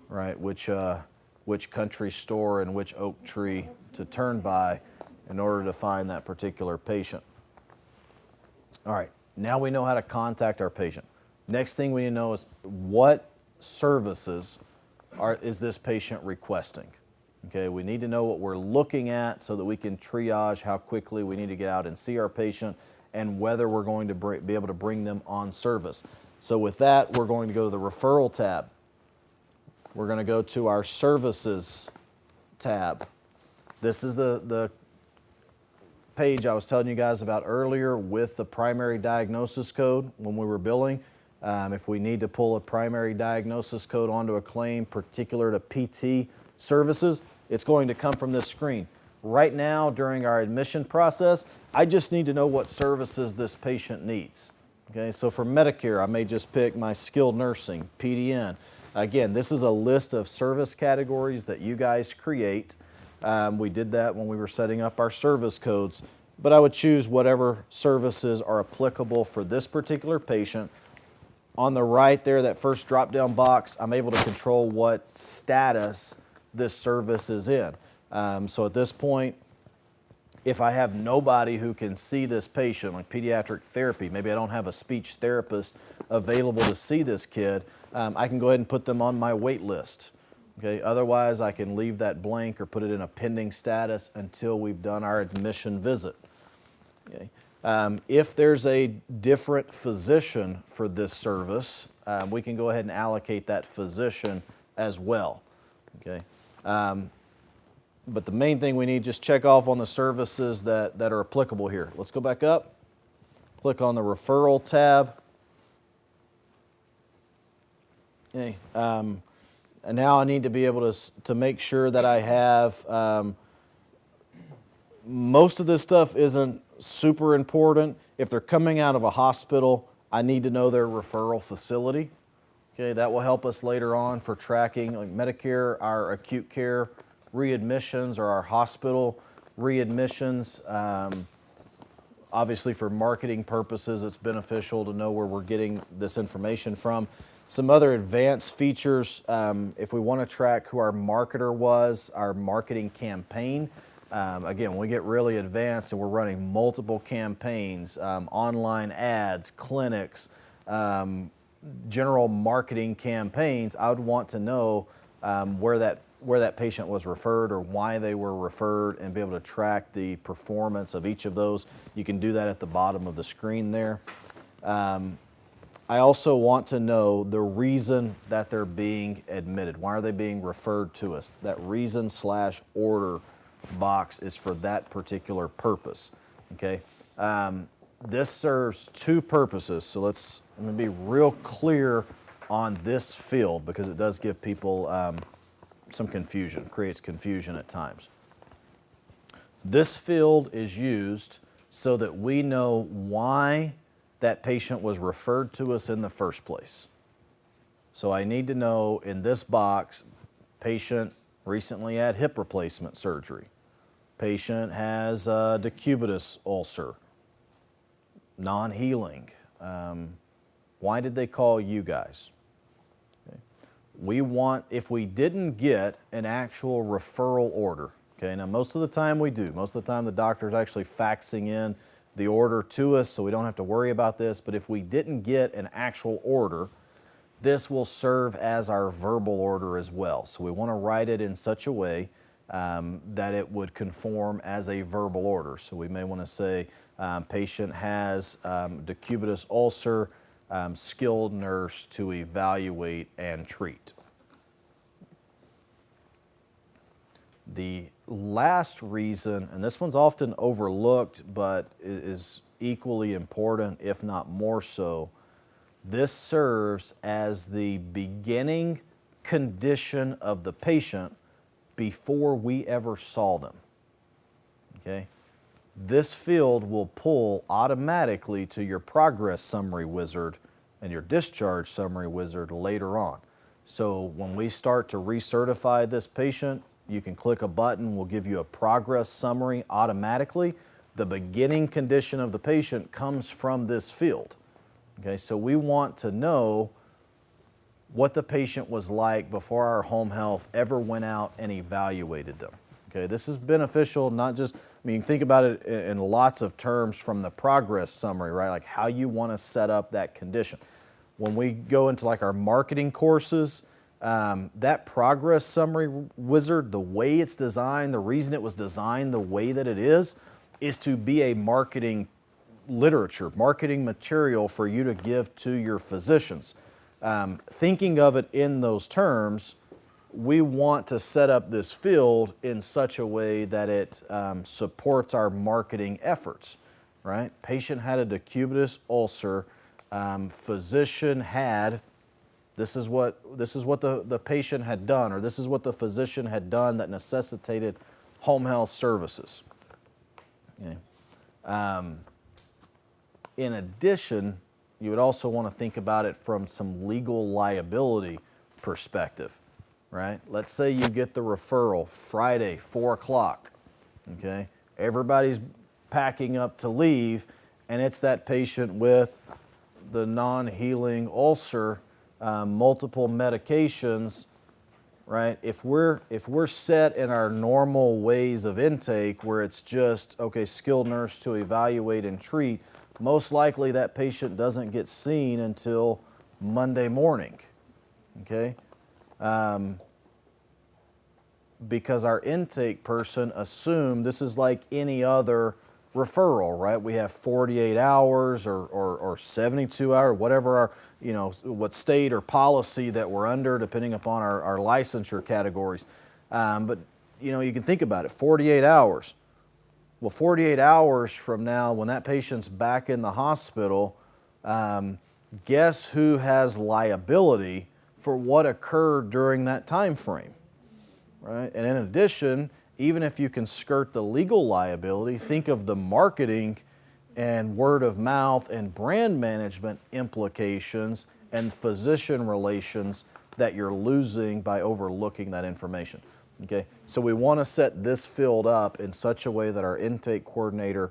right, which country store and which oak tree to turn by in order to find that particular patient. All right, now we know how to contact our patient. Next thing we need to know is what services is this patient requesting? Okay, we need to know what we're looking at so that we can triage how quickly we need to get out and see our patient and whether we're going to be able to bring them on service. So with that, we're going to go to the referral tab. We're going to go to our services tab. This is the page I was telling you guys about earlier with the primary diagnosis code when we were billing. If we need to pull a primary diagnosis code onto a claim particular to PT services, it's going to come from this screen. Right now, during our admission process, I just need to know what services this patient needs. Okay, so for Medicare, I may just pick my skilled nursing, PDN. Again, this is a list of service categories that you guys create. We did that when we were setting up our service codes, but I would choose whatever services are applicable for this particular patient. On the right there, that first drop-down box, I'm able to control what status this service is in. So at this point, if I have nobody who can see this patient, like pediatric therapy, maybe I don't have a speech therapist available to see this kid, I can go ahead and put them on my wait list. Okay? Otherwise, I can leave that blank or put it in a pending status until we've done our admission visit. Okay? If there's a different physician for this service, we can go ahead and allocate that physician as well. Okay? But the main thing we need, just check off on the services that are applicable here. Let's go back up, click on the referral tab. Okay. And now I need to be able to make sure that I have, most of this stuff isn't super important. If they're coming out of a hospital, I need to know their referral facility. Okay, that will help us later on for tracking like Medicare, our acute care readmissions, or our hospital readmissions. Obviously for marketing purposes, it's beneficial to know where we're getting this information from. Some other advanced features, if we want to track who our marketer was, our marketing campaign. Again, when we get really advanced and we're running multiple campaigns, online ads, clinics, general marketing campaigns, I would want to know where that patient was referred or why they were referred and be able to track the performance of each of those. You can do that at the bottom of the screen there. I also want to know the reason that they're being admitted. Why are they being referred to us? That reason/order box is for that particular purpose. Okay. This serves two purposes. So let me be real clear on this field because it does give people some confusion, creates confusion at times. This field is used so that we know why that patient was referred to us in the first place. So I need to know in this box, patient recently had hip replacement surgery. Patient has a decubitus ulcer, non-healing. Why did they call you guys? Okay. We want, if we didn't get an actual referral order, okay, now most of the time we do. Most of the time the doctor's actually faxing in the order to us, so we don't have to worry about this. But if we didn't get an actual order, this will serve as our verbal order as well. So we want to write it in such a way that it would conform as a verbal order. So we may want to say, patient has decubitus ulcer, skilled nurse to evaluate and treat. The last reason, and this one's often overlooked, but is equally important, if not more so, this serves as the beginning condition of the patient before we ever saw them. Okay? This field will pull automatically to your progress summary wizard and your discharge summary wizard later on. So when we start to recertify this patient, you can click a button, we'll give you a progress summary automatically. The beginning condition of the patient comes from this field. Okay, so we want to know what the patient was like before our home health ever went out and evaluated them. Okay, this is beneficial, not just, I mean, think about it in lots of terms from the progress summary, right? Like how you want to set up that condition. When we go into like our marketing courses, that progress summary wizard, the way it's designed, the reason it was designed the way that it is to be a marketing literature, marketing material for you to give to your physicians. Thinking of it in those terms, we want to set up this field in such a way that it supports our marketing efforts, right? Patient had a decubitus ulcer, physician had, this is what the patient had done, or this is what the physician had done that necessitated home health services. Okay. In addition, you would also want to think about it from some legal liability perspective, right? Let's say you get the referral Friday, 4 o'clock, okay? Everybody's packing up to leave, and it's that patient with the non-healing ulcer, multiple medications, right? If we're set in our normal ways of intake where it's just, okay, skilled nurse to evaluate and treat, most likely that patient doesn't get seen until Monday morning, okay? Because our intake person assumed this is like any other referral, right? We have 48 hours or 72 hours, whatever our, what state or policy that we're under, depending upon our licensure categories. But, you can think about it, 48 hours. Well, 48 hours from now, when that patient's back in the hospital, guess who has liability for what occurred during that time frame, right? And in addition, even if you can skirt the legal liability, think of the marketing and word of mouth and brand management implications and physician relations that you're losing by overlooking that information. Okay, so we want to set this field up in such a way that our intake coordinator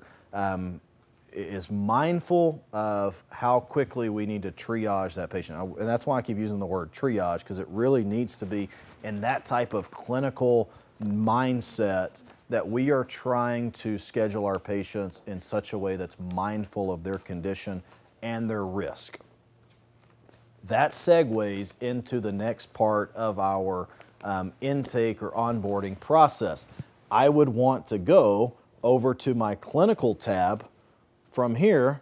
is mindful of how quickly we need to triage that patient. And that's why I keep using the word triage, because it really needs to be in that type of clinical mindset that we are trying to schedule our patients in such a way that's mindful of their condition and their risk. That segues into the next part of our intake or onboarding process. I would want to go over to my clinical tab from here,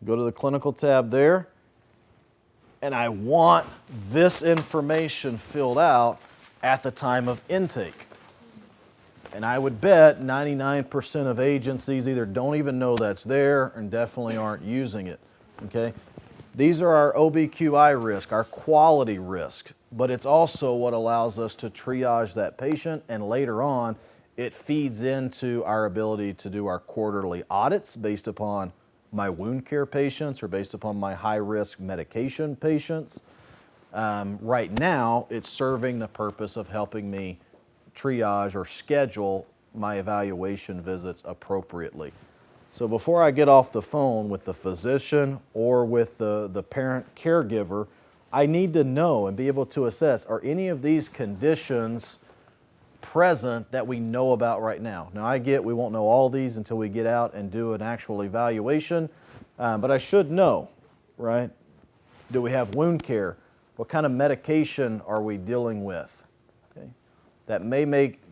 go to the clinical tab there, and I want this information filled out at the time of intake. And I would bet 99% of agencies either don't even know that's there and definitely aren't using it, okay? These are our OBQI risk, our quality risk, but it's also what allows us to triage that patient, and later on, it feeds into our ability to do our quarterly audits based upon my wound care patients or based upon my high-risk medication patients. Right now, it's serving the purpose of helping me triage or schedule my evaluation visits appropriately. So before I get off the phone with the physician or with the parent caregiver, I need to know and be able to assess, are any of these conditions present that we know about right now? Now we won't know all these until we get out and do an actual evaluation, but I should know, right? Do we have wound care? What kind of medication are we dealing with? Okay. That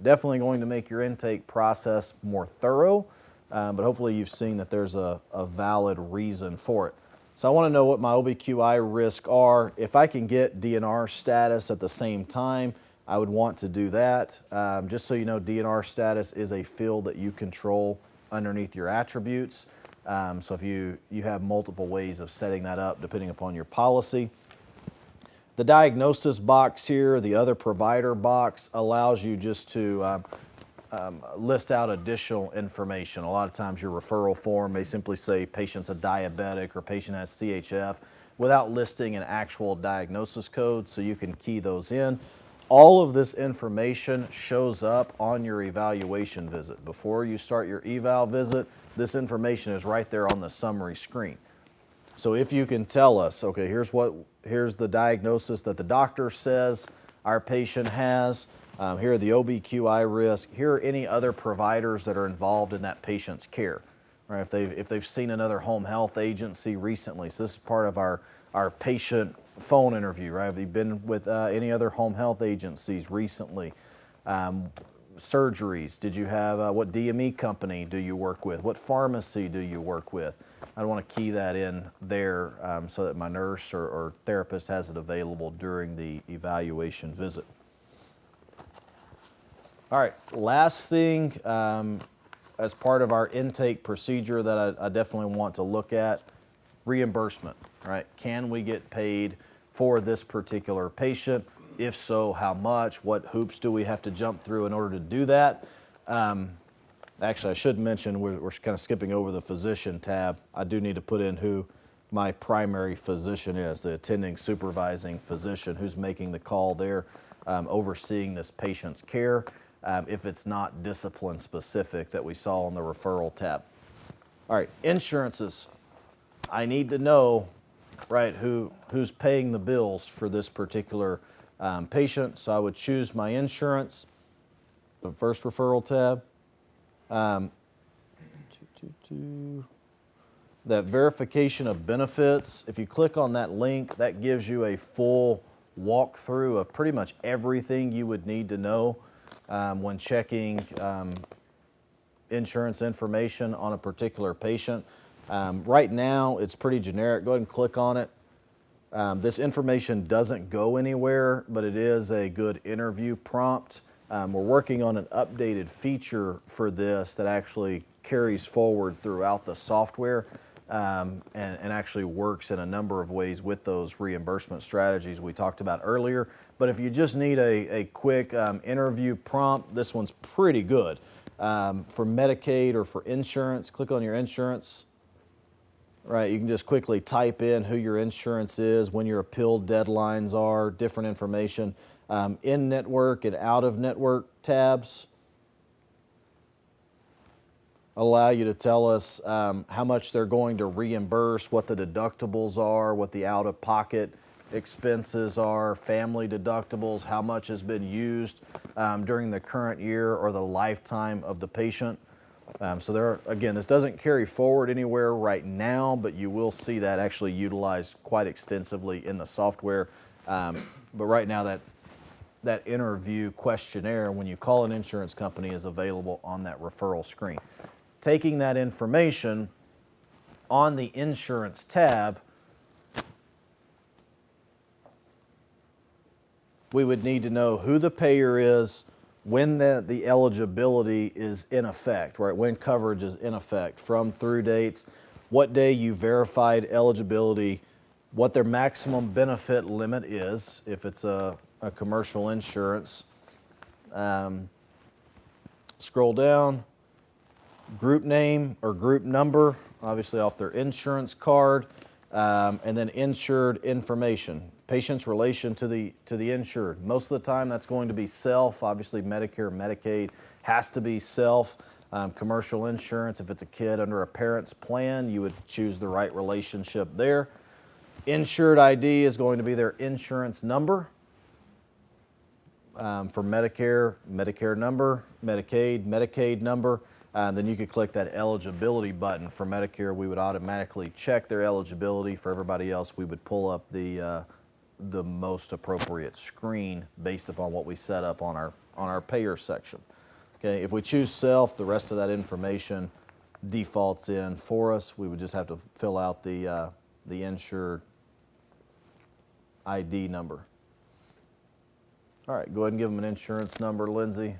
definitely going to make your intake process more thorough, but hopefully you've seen that there's a valid reason for it. So I want to know what my OBQI risks are. If I can get DNR status at the same time, I would want to do that. Just so you know, DNR status is a field that you control underneath your attributes. So if you have multiple ways of setting that up depending upon your policy. The diagnosis box here, the other provider box, allows you just to list out additional information. A lot of times your referral form may simply say patient's a diabetic or patient has CHF without listing an actual diagnosis code, so you can key those in. All of this information shows up on your evaluation visit. Before you start your eval visit, this information is right there on the summary screen. So if you can tell us, okay, here's the diagnosis that the doctor says our patient has, here are the OBQI risks, here are any other providers that are involved in that patient's care, right? If they've seen another home health agency recently, so this is part of our patient phone interview, right? Have you been with any other home health agencies recently? Surgeries, did you have, what DME company do you work with? What pharmacy do you work with? I want to key that in there so that my nurse or therapist has it available during the evaluation visit. All right, last thing as part of our intake procedure that I definitely want to look at, reimbursement, right? Can we get paid for this particular patient? If so, how much? What hoops do we have to jump through in order to do that? Actually, I should mention we're kind of skipping over the physician tab. I do need to put in who my primary physician is, the attending supervising physician who's making the call there, overseeing this patient's care, if it's not discipline specific that we saw on the referral tab. All right, insurances. I need to know, right, who's paying the bills for this particular patient. So I would choose my insurance, the first referral tab. That verification of benefits, if you click on that link, that gives you a full walkthrough of pretty much everything you would need to know when checking insurance information on a particular patient. Right now, it's pretty generic. Go ahead and click on it. This information doesn't go anywhere, but it is a good interview prompt. We're working on an updated feature for this that actually carries forward throughout the software and actually works in a number of ways with those reimbursement strategies we talked about earlier. But if you just need a quick interview prompt, this one's pretty good. For Medicaid or for insurance, click on your insurance. Right, you can just quickly type in who your insurance is, when your appeal deadlines are, different information. In-network and out-of-network tabs allow you to tell us how much they're going to reimburse, what the deductibles are, what the out-of-pocket expenses are, family deductibles, how much has been used during the current year or the lifetime of the patient. So there, again, this doesn't carry forward anywhere right now, but you will see that actually utilized quite extensively in the software. But right now, that interview questionnaire, when you call an insurance company, is available on that referral screen. Taking that information on the insurance tab, we would need to know who the payer is, when the eligibility is in effect, right? When coverage is in effect, from through dates, what day you verified eligibility, what their maximum benefit limit is, if it's a commercial insurance. Scroll down, group name or group number, obviously off their insurance card, and then insured information. Patient's relation to the insured. Most of the time that's going to be self. Obviously Medicare, Medicaid has to be self. Commercial insurance, if it's a kid under a parent's plan, you would choose the right relationship there. Insured ID is going to be their insurance number. For Medicare, Medicare number, Medicaid, Medicaid number. Then you could click that eligibility button. For Medicare, we would automatically check their eligibility. For everybody else, we would pull up the most appropriate screen based upon what we set up on our payer section. Okay, if we choose self, the rest of that information defaults in for us. We would just have to fill out the insured ID number. All right, go ahead and give them an insurance number, Lindsay.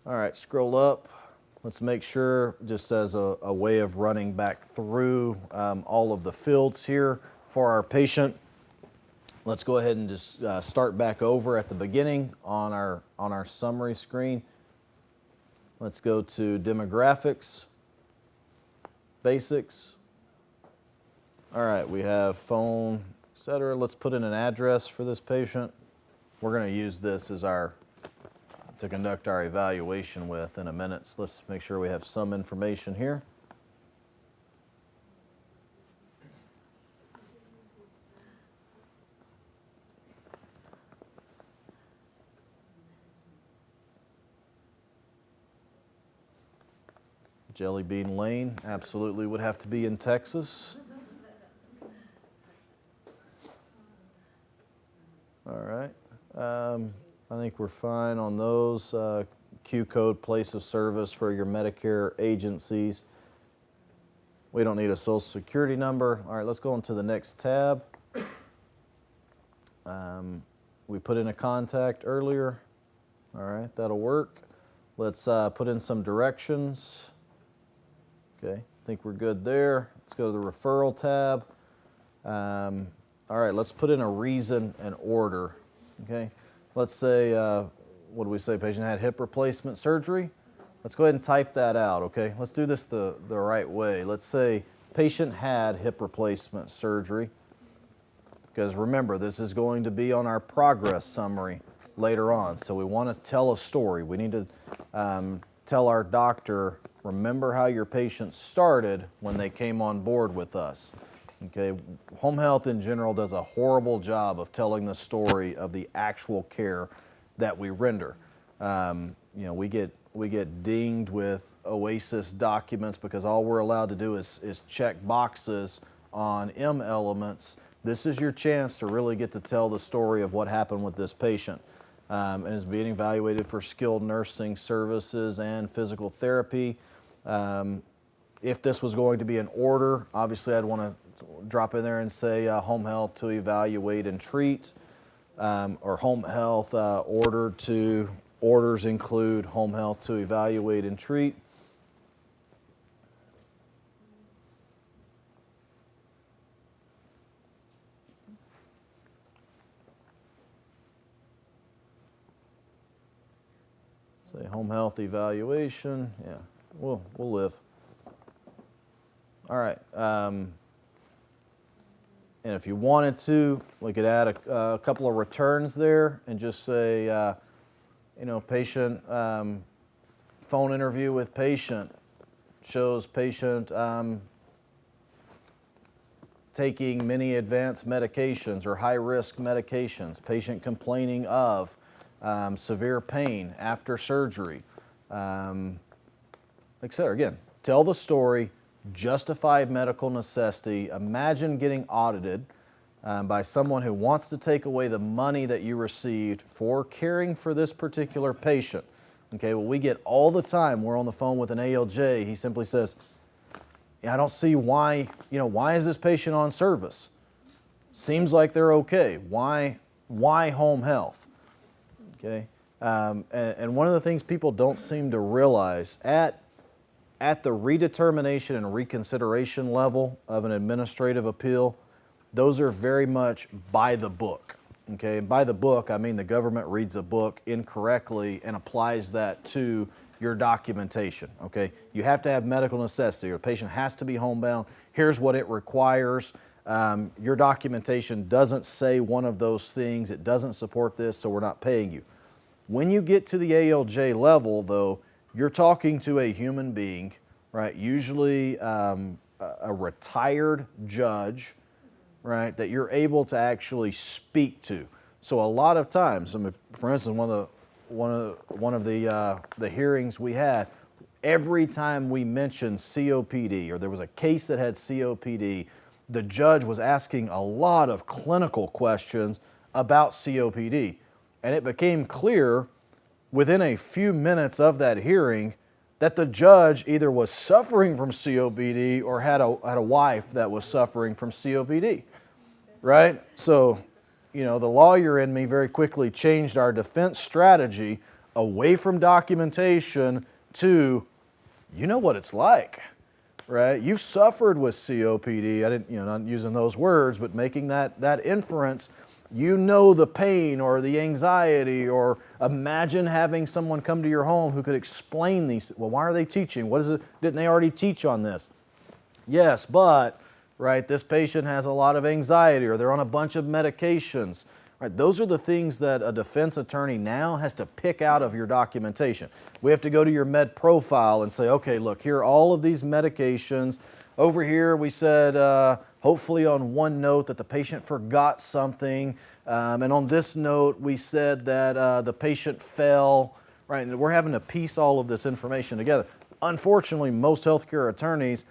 All right, scroll up. Let's make sure, just as a way of running back through all of the fields here, for our patient, let's go ahead and just start back over at the beginning on our summary screen. Let's go to demographics, basics. All right, we have phone, etc. Let's put in an address for this patient. We're going to use this as to conduct our evaluation with in a minute. So let's make sure we have some information here. Jelly Bean Lane absolutely would have to be in Texas. All right. I think we're fine on those. Q code, place of service for your Medicare agencies. We don't need a social security number. All right, let's go on to the next tab. We put in a contact earlier. All right, that'll work. Let's put in some directions. Okay, I think we're good there. Let's go to the referral tab. All right, let's put in a reason and order. Okay, let's say, what do we say? Patient had hip replacement surgery. Let's go ahead and type that out, okay? Let's do this the right way. Let's say patient had hip replacement surgery. Because remember, this is going to be on our progress summary later on. So we want to tell a story. We need to tell our doctor, remember how your patient started when they came on board with us. Okay, home health in general does a horrible job of telling the story of the actual care that we render. You know, we get dinged with OASIS documents because all we're allowed to do is check boxes on M elements. This is your chance to really get to tell the story of what happened with this patient. And is being evaluated for skilled nursing services and physical therapy. If this was going to be an order, obviously I'd want to drop in there and say home health to evaluate and treat, or home health orders include home health to evaluate and treat. Say home health evaluation. Yeah, we'll live. All right. And if you wanted to, we could add a couple of returns there and just say, you know, patient, phone interview with patient shows patient taking many advanced medications or high-risk medications, patient complaining of severe pain after surgery, etc. Again, tell the story. Justified medical necessity. Imagine getting audited by someone who wants to take away the money that you received for caring for this particular patient. Okay, well, we get all the time, we're on the phone with an ALJ, he simply says, yeah, I don't see why, why is this patient on service? Seems like they're okay. Why home health? Okay, and one of the things people don't seem to realize at the redetermination and reconsideration level of an administrative appeal, those are very much by the book. Okay, and by the book, I mean the government reads a book incorrectly and applies that to your documentation. Okay, you have to have medical necessity, or the patient has to be homebound. Here's what it requires. Your documentation doesn't say one of those things. It doesn't support this, so we're not paying you. When you get to the ALJ level, though, you're talking to a human being, right? Usually a retired judge, right? That you're able to actually speak to. So a lot of times, I mean, for instance, one of the hearings we had, every time we mentioned COPD or there was a case that had COPD, the judge was asking a lot of clinical questions about COPD, and it became clear within a few minutes of that hearing that the judge either was suffering from COPD or had a wife that was suffering from COPD, right? So, the lawyer in me very quickly changed our defense strategy away from documentation to, you know what it's like, right? You've suffered with COPD. I didn't, not using those words, but making that inference. You know the pain or the anxiety, or imagine having someone come to your home who could explain these. Well, why are they teaching? What is it? Didn't they already teach on this? Yes, but, right, this patient has a lot of anxiety, or they're on a bunch of medications. Right, those are the things that a defense attorney now has to pick out of your documentation. We have to go to your med profile and say, okay, look, here are all of these medications. Over here we said, hopefully on one note that the patient forgot something. And on this note we said that the patient fell. Right, and we're having to piece all of this information together. Unfortunately, most healthcare attorneys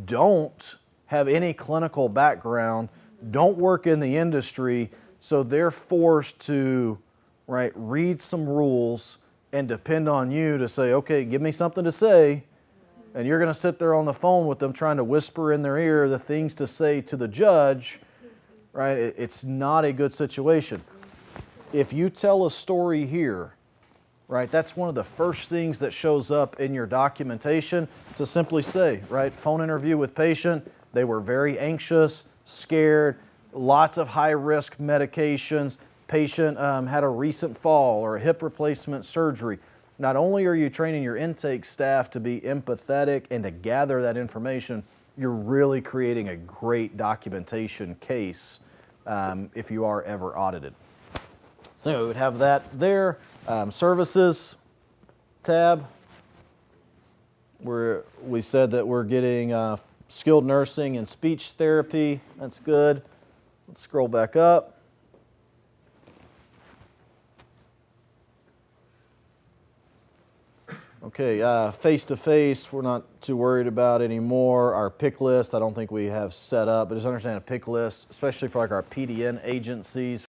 don't have any clinical background, don't work in the industry, so they're forced to, right, read some rules and depend on you to say, okay, give me something to say, and you're going to sit there on the phone with them trying to whisper in their ear the things to say to the judge, right? It's not a good situation. If you tell a story here, right, that's one of the first things that shows up in your documentation, to simply say, right, phone interview with patient, they were very anxious, scared, lots of high-risk medications, patient had a recent fall or a hip replacement surgery. Not only are you training your intake staff to be empathetic and to gather that information, you're really creating a great documentation case if you are ever audited. So we would have that there. Services tab, where we said that we're getting skilled nursing and speech therapy. That's good. Let's scroll back up. Okay, face-to-face, we're not too worried about anymore. Our pick list, I don't think we have set up, but just understand a pick list, especially for like our PDN agencies.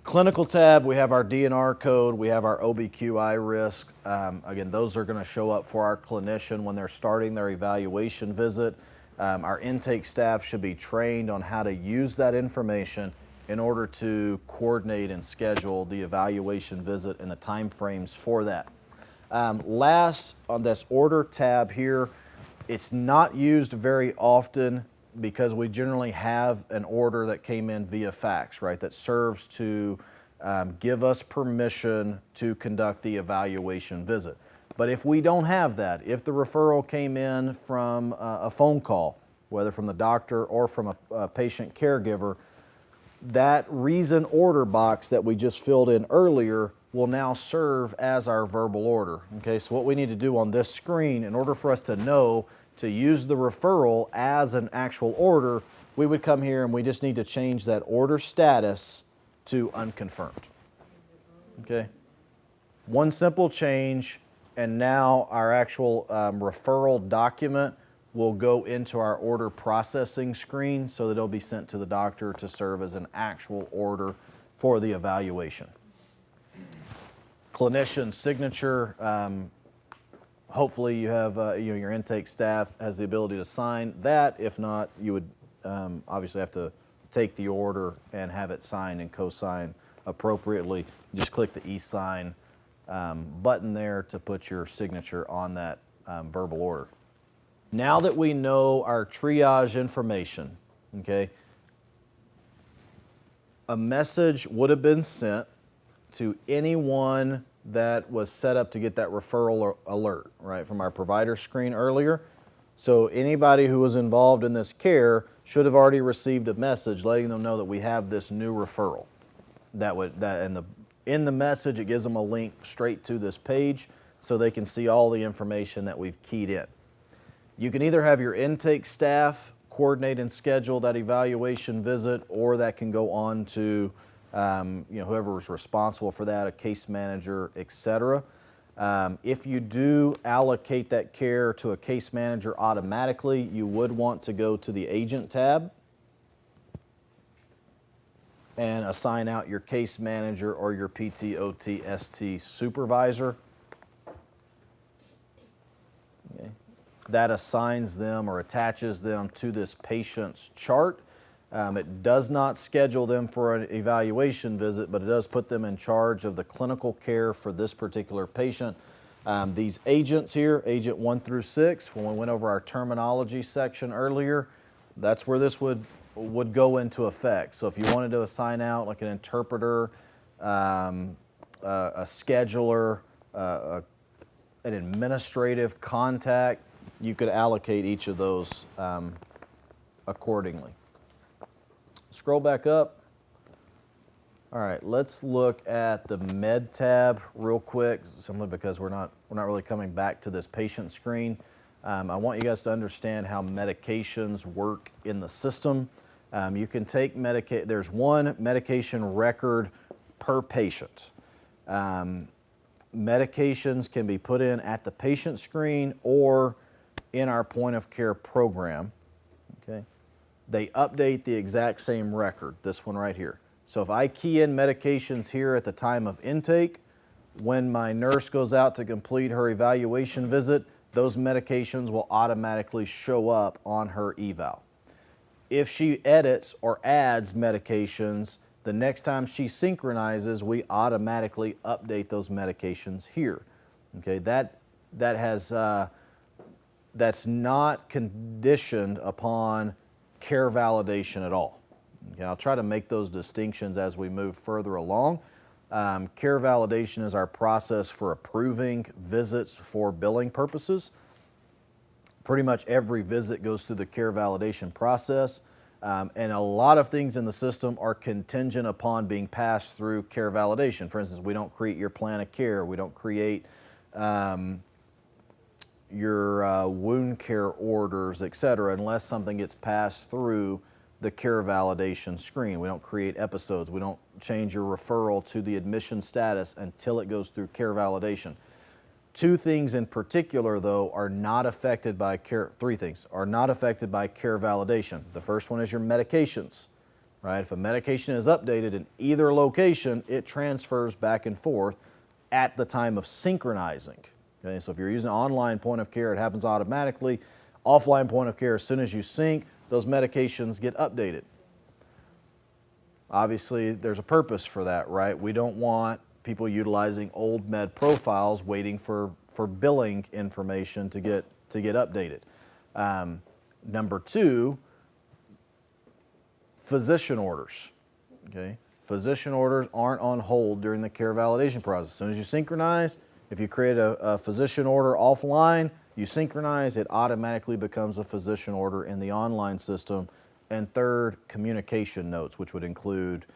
Clinical tab, we have our DNR code, we have our OBQI risk. Again, those are going to show up for our clinician when they're starting their evaluation visit. Our intake staff should be trained on how to use that information in order to coordinate and schedule the evaluation visit and the time frames for that. Last, on this order tab here, it's not used very often because we generally have an order that came in via fax, right, that serves to give us permission to conduct the evaluation visit. But if we don't have that, if the referral came in from a phone call, whether from the doctor or from a patient caregiver, that reason order box that we just filled in earlier will now serve as our verbal order. Okay, so what we need to do on this screen, in order for us to know to use the referral as an actual order, we would come here and we just need to change that order status to unconfirmed. Okay, one simple change, and now our actual referral document will go into our order processing screen so that it'll be sent to the doctor to serve as an actual order for the evaluation. Clinician signature, hopefully you have your intake staff has the ability to sign that. If not, you would obviously have to take the order and have it signed and co-sign appropriately. Just click the e-sign button there to put your signature on that verbal order. Now that we know our triage information, okay, a message would have been sent to anyone that was set up to get that referral alert, right, from our provider screen earlier. So anybody who was involved in this care should have already received a message letting them know that we have this new referral. In the message, it gives them a link straight to this page so they can see all the information that we've keyed in. You can either have your intake staff coordinate and schedule that evaluation visit, or that can go on to whoever was responsible for that, a case manager, etc. If you do allocate that care to a case manager automatically, you would want to go to the agent tab and assign out your case manager or your PT/OT/ST supervisor. Okay. That assigns them or attaches them to this patient's chart. It does not schedule them for an evaluation visit, but it does put them in charge of the clinical care for this particular patient. These agents here, agent 1 through 6, when we went over our terminology section earlier, that's where this would go into effect. So if you wanted to assign out like an interpreter, a scheduler, an administrative contact, you could allocate each of those accordingly. Scroll back up. All right, let's look at the Med tab real quick, simply because we're not really coming back to this patient screen. I want you guys to understand how medications work in the system. You can take there's one medication record per patient. Medications can be put in at the patient screen or in our point of care program. Okay, they update the exact same record, this one right here. So if I key in medications here at the time of intake, when my nurse goes out to complete her evaluation visit, those medications will automatically show up on her eval. If she edits or adds medications, the next time she synchronizes, we automatically update those medications here. Okay, that's not conditioned upon care validation at all. Okay, I'll try to make those distinctions as we move further along. Care validation is our process for approving visits for billing purposes. Pretty much every visit goes through the care validation process, and a lot of things in the system are contingent upon being passed through care validation. For instance, we don't create your plan of care, we don't create your wound care orders, etc., unless something gets passed through the care validation screen. We don't create episodes. We don't change your referral to the admission status until it goes through care validation. Two things in particular, though, are not affected by three things are not affected by care validation. The first one is your medications, right? If a medication is updated in either location, it transfers back and forth at the time of synchronizing. Okay, so if you're using an online point of care, it happens automatically. Offline point of care, as soon as you sync, those medications get updated. Obviously, there's a purpose for that, right? We don't want people utilizing old med profiles waiting for billing information to get updated. Number two, physician orders. Okay, physician orders aren't on hold during the care validation process. As soon as you synchronize, if you create a physician order offline, you synchronize, it automatically becomes a physician order in the online system. And third, communication notes, which would include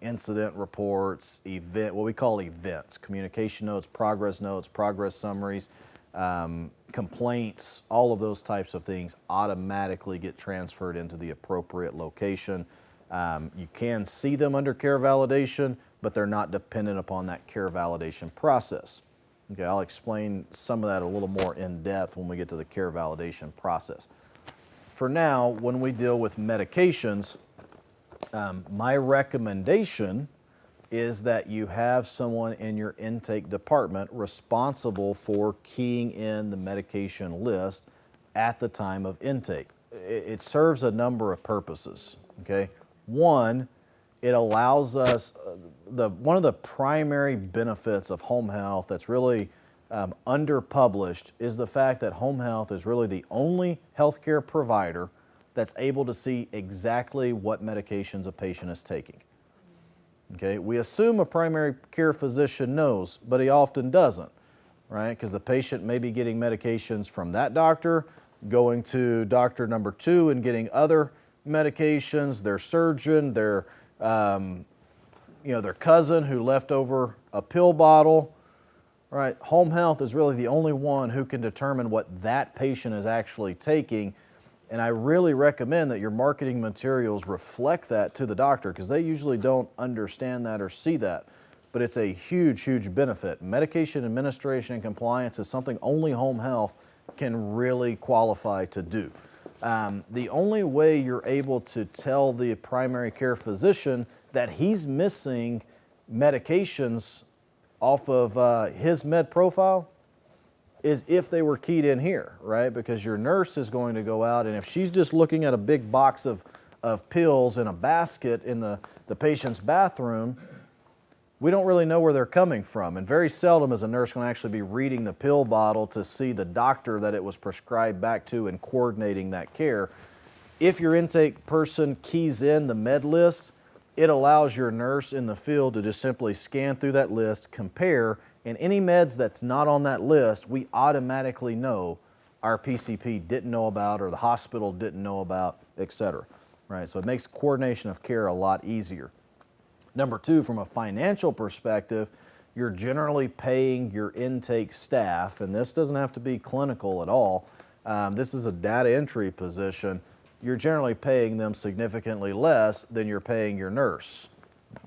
incident reports, what we call events, communication notes, progress summaries, complaints, all of those types of things automatically get transferred into the appropriate location. You can see them under care validation, but they're not dependent upon that care validation process. Okay, I'll explain some of that a little more in depth when we get to the care validation process. For now, when we deal with medications, my recommendation is that you have someone in your intake department responsible for keying in the medication list at the time of intake. It serves a number of purposes, okay? One, it allows us, one of the primary benefits of home health that's really underpublished is the fact that home health is really the only healthcare provider that's able to see exactly what medications a patient is taking. Okay, we assume a primary care physician knows, but he often doesn't, right? Because the patient may be getting medications from that doctor, going to doctor number 2 and getting other medications, their surgeon, their cousin who left over a pill bottle, right? Home health is really the only one who can determine what that patient is actually taking. And I really recommend that your marketing materials reflect that to the doctor, because they usually don't understand that or see that. But it's a huge, huge benefit. Medication administration and compliance is something only home health can really qualify to do. The only way you're able to tell the primary care physician that he's missing medications off of his med profile is if they were keyed in here, right? Because your nurse is going to go out, and if she's just looking at a big box of pills in a basket in the patient's bathroom, we don't really know where they're coming from. And very seldom is a nurse going to actually be reading the pill bottle to see the doctor that it was prescribed back to and coordinating that care. If your intake person keys in the med list, it allows your nurse in the field to just simply scan through that list, compare, and any meds that's not on that list, we automatically know our PCP didn't know about or the hospital didn't know about, etc. Right? So it makes coordination of care a lot easier. Number two, from a financial perspective, you're generally paying your intake staff, and this doesn't have to be clinical at all. This is a data entry position. You're generally paying them significantly less than you're paying your nurse.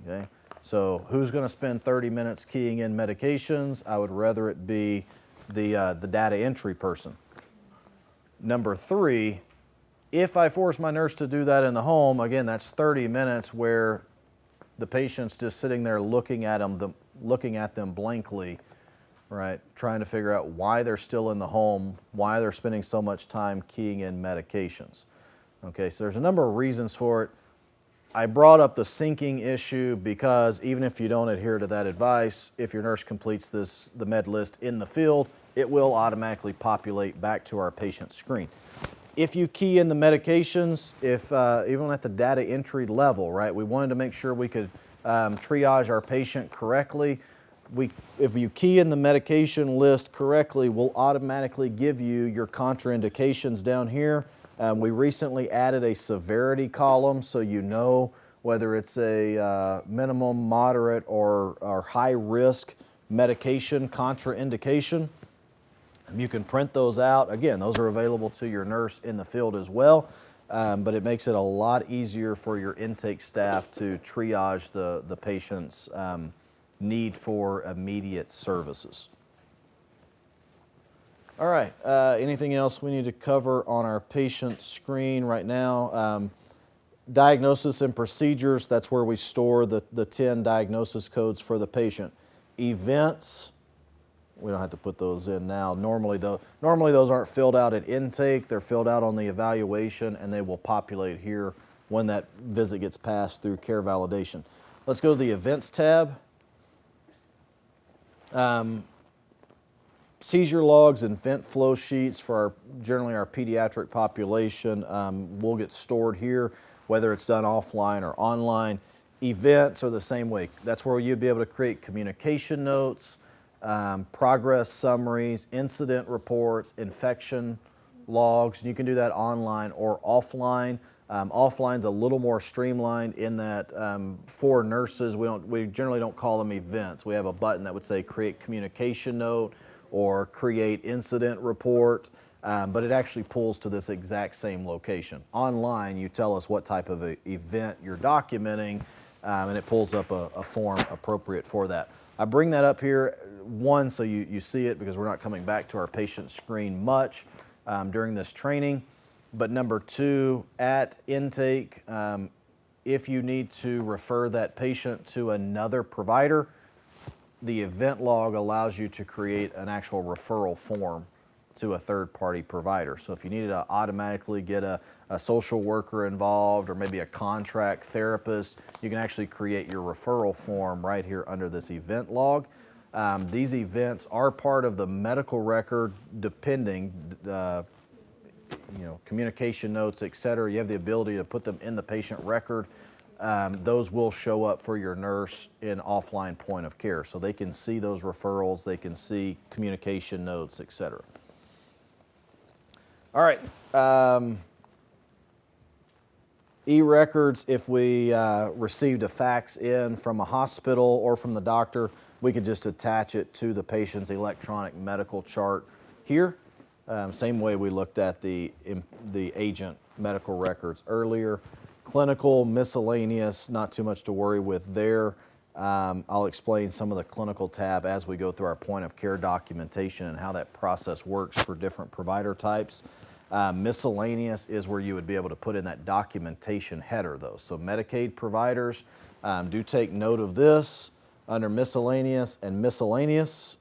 Okay? So who's going to spend 30 minutes keying in medications? I would rather it be the data entry person. Number three, if I force my nurse to do that in the home, again, that's 30 minutes where the patient's just sitting there looking at them blankly, right? Trying to figure out why they're still in the home, why they're spending so much time keying in medications. Okay, so there's a number of reasons for it. I brought up the syncing issue because even if you don't adhere to that advice, if your nurse completes the med list in the field, it will automatically populate back to our patient screen. If you key in the medications, even at the data entry level, right, we wanted to make sure we could triage our patient correctly. If you key in the medication list correctly, we'll automatically give you your contraindications down here. We recently added a severity column so you know whether it's a minimum, moderate, or high risk medication contraindication. You can print those out. Again, those are available to your nurse in the field as well, but it makes it a lot easier for your intake staff to triage the patient's need for immediate services. All right, anything else we need to cover on our patient screen right now? Diagnosis and procedures, that's where we store the 10 diagnosis codes for the patient. Events, we don't have to put those in now. Normally those aren't filled out at intake, they're filled out on the evaluation and they will populate here when that visit gets passed through care validation. Let's go to the events tab. Seizure logs and vent flow sheets for generally our pediatric population will get stored here, whether it's done offline or online. Events are the same way. That's where you'd be able to create communication notes, progress summaries, incident reports, infection logs. You can do that online or offline. Offline's a little more streamlined in that for nurses, we generally don't call them events. We have a button that would say create communication note or create incident report, but it actually pulls to this exact same location. Online, you tell us what type of event you're documenting, and it pulls up a form appropriate for that. I bring that up here, one, so you see it because we're not coming back to our patient screen much during this training. But number two, at intake, if you need to refer that patient to another provider, the event log allows you to create an actual referral form to a third-party provider. So if you needed to automatically get a social worker involved or maybe a contract therapist, you can actually create your referral form right here under this event log. These events are part of the medical record depending, communication notes, et cetera. You have the ability to put them in the patient record. Those will show up for your nurse in offline point of care. So they can see those referrals, they can see communication notes, et cetera. All right. E-records, if we received a fax in from a hospital or from the doctor, we could just attach it to the patient's electronic medical chart here. Same way we looked at the agent medical records earlier. Clinical, miscellaneous, not too much to worry with there. I'll explain some of the clinical tab as we go through our point of care documentation and how that process works for different provider types. Miscellaneous is where you would be able to put in that documentation header though. So Medicaid providers, do take note of this under miscellaneous and miscellaneous.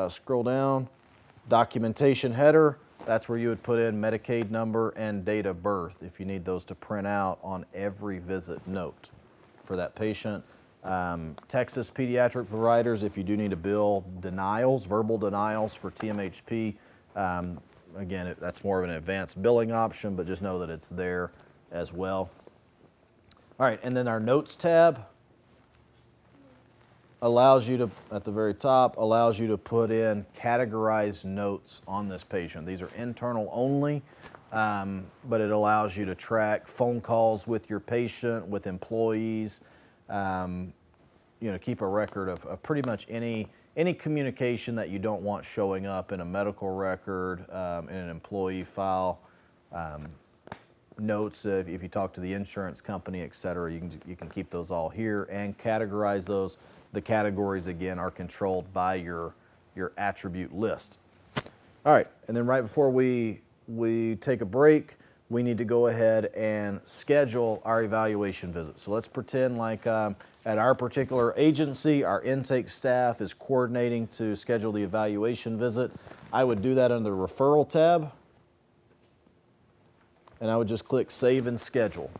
Scroll down, documentation header, that's where you would put in Medicaid number and date of birth if you need those to print out on every visit note. for that patient. Texas pediatric providers, if you do need to bill denials, verbal denials for TMHP, again, that's more of an advanced billing option, but just know that it's there as well. All right, and then our notes tab allows you to, at the very top, allows you to put in categorized notes on this patient. These are internal only, but it allows you to track phone calls with your patient, with employees, keep a record of pretty much any communication that you don't want showing up in a medical record, in an employee file, notes if you talk to the insurance company, et cetera. You can keep those all here and categorize those. The categories, again, are controlled by your attribute list. All right, and then right before we take a break, we need to go ahead and schedule our evaluation visit. So let's pretend like at our particular agency, our intake staff is coordinating to schedule the evaluation visit. I would do that under the referral tab, and I would just click Save and Schedule.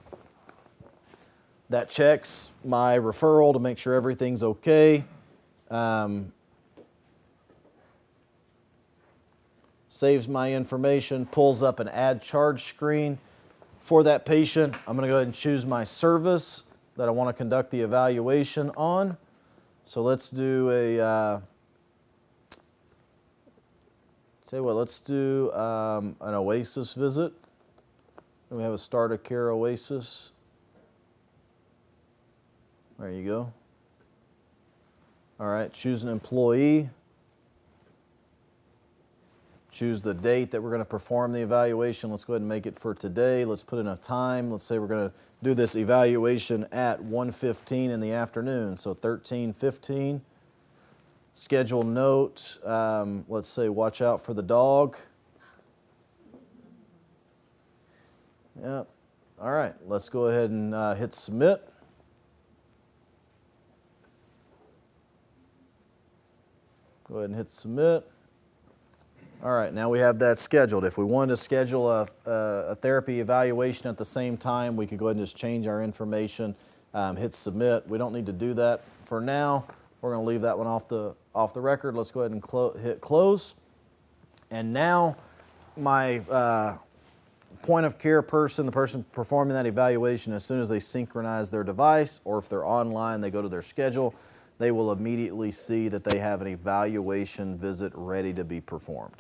That checks my referral to make sure everything's okay. Saves my information, pulls up an add charge screen for that patient. I'm going to go ahead and choose my service that I want to conduct the evaluation on. So let's do let's do an Oasis visit. We have a Start of Care Oasis. There you go. All right, choose an employee. Choose the date that we're going to perform the evaluation. Let's go ahead and make it for today. Let's put in a time. Let's say we're going to do this evaluation at 1:15 in the afternoon, so 13:15. Schedule note, let's say watch out for the dog. Yep. All right, let's go ahead and hit submit. Go ahead and hit submit. All right, now we have that scheduled. If we wanted to schedule a therapy evaluation at the same time, we could go ahead and just change our information, hit submit. We don't need to do that for now. We're going to leave that one off the record. Let's go ahead and hit close. And now my point of care person, the person performing that evaluation, as soon as they synchronize their device, or if they're online, they go to their schedule, they will immediately see that they have an evaluation visit ready to be performed.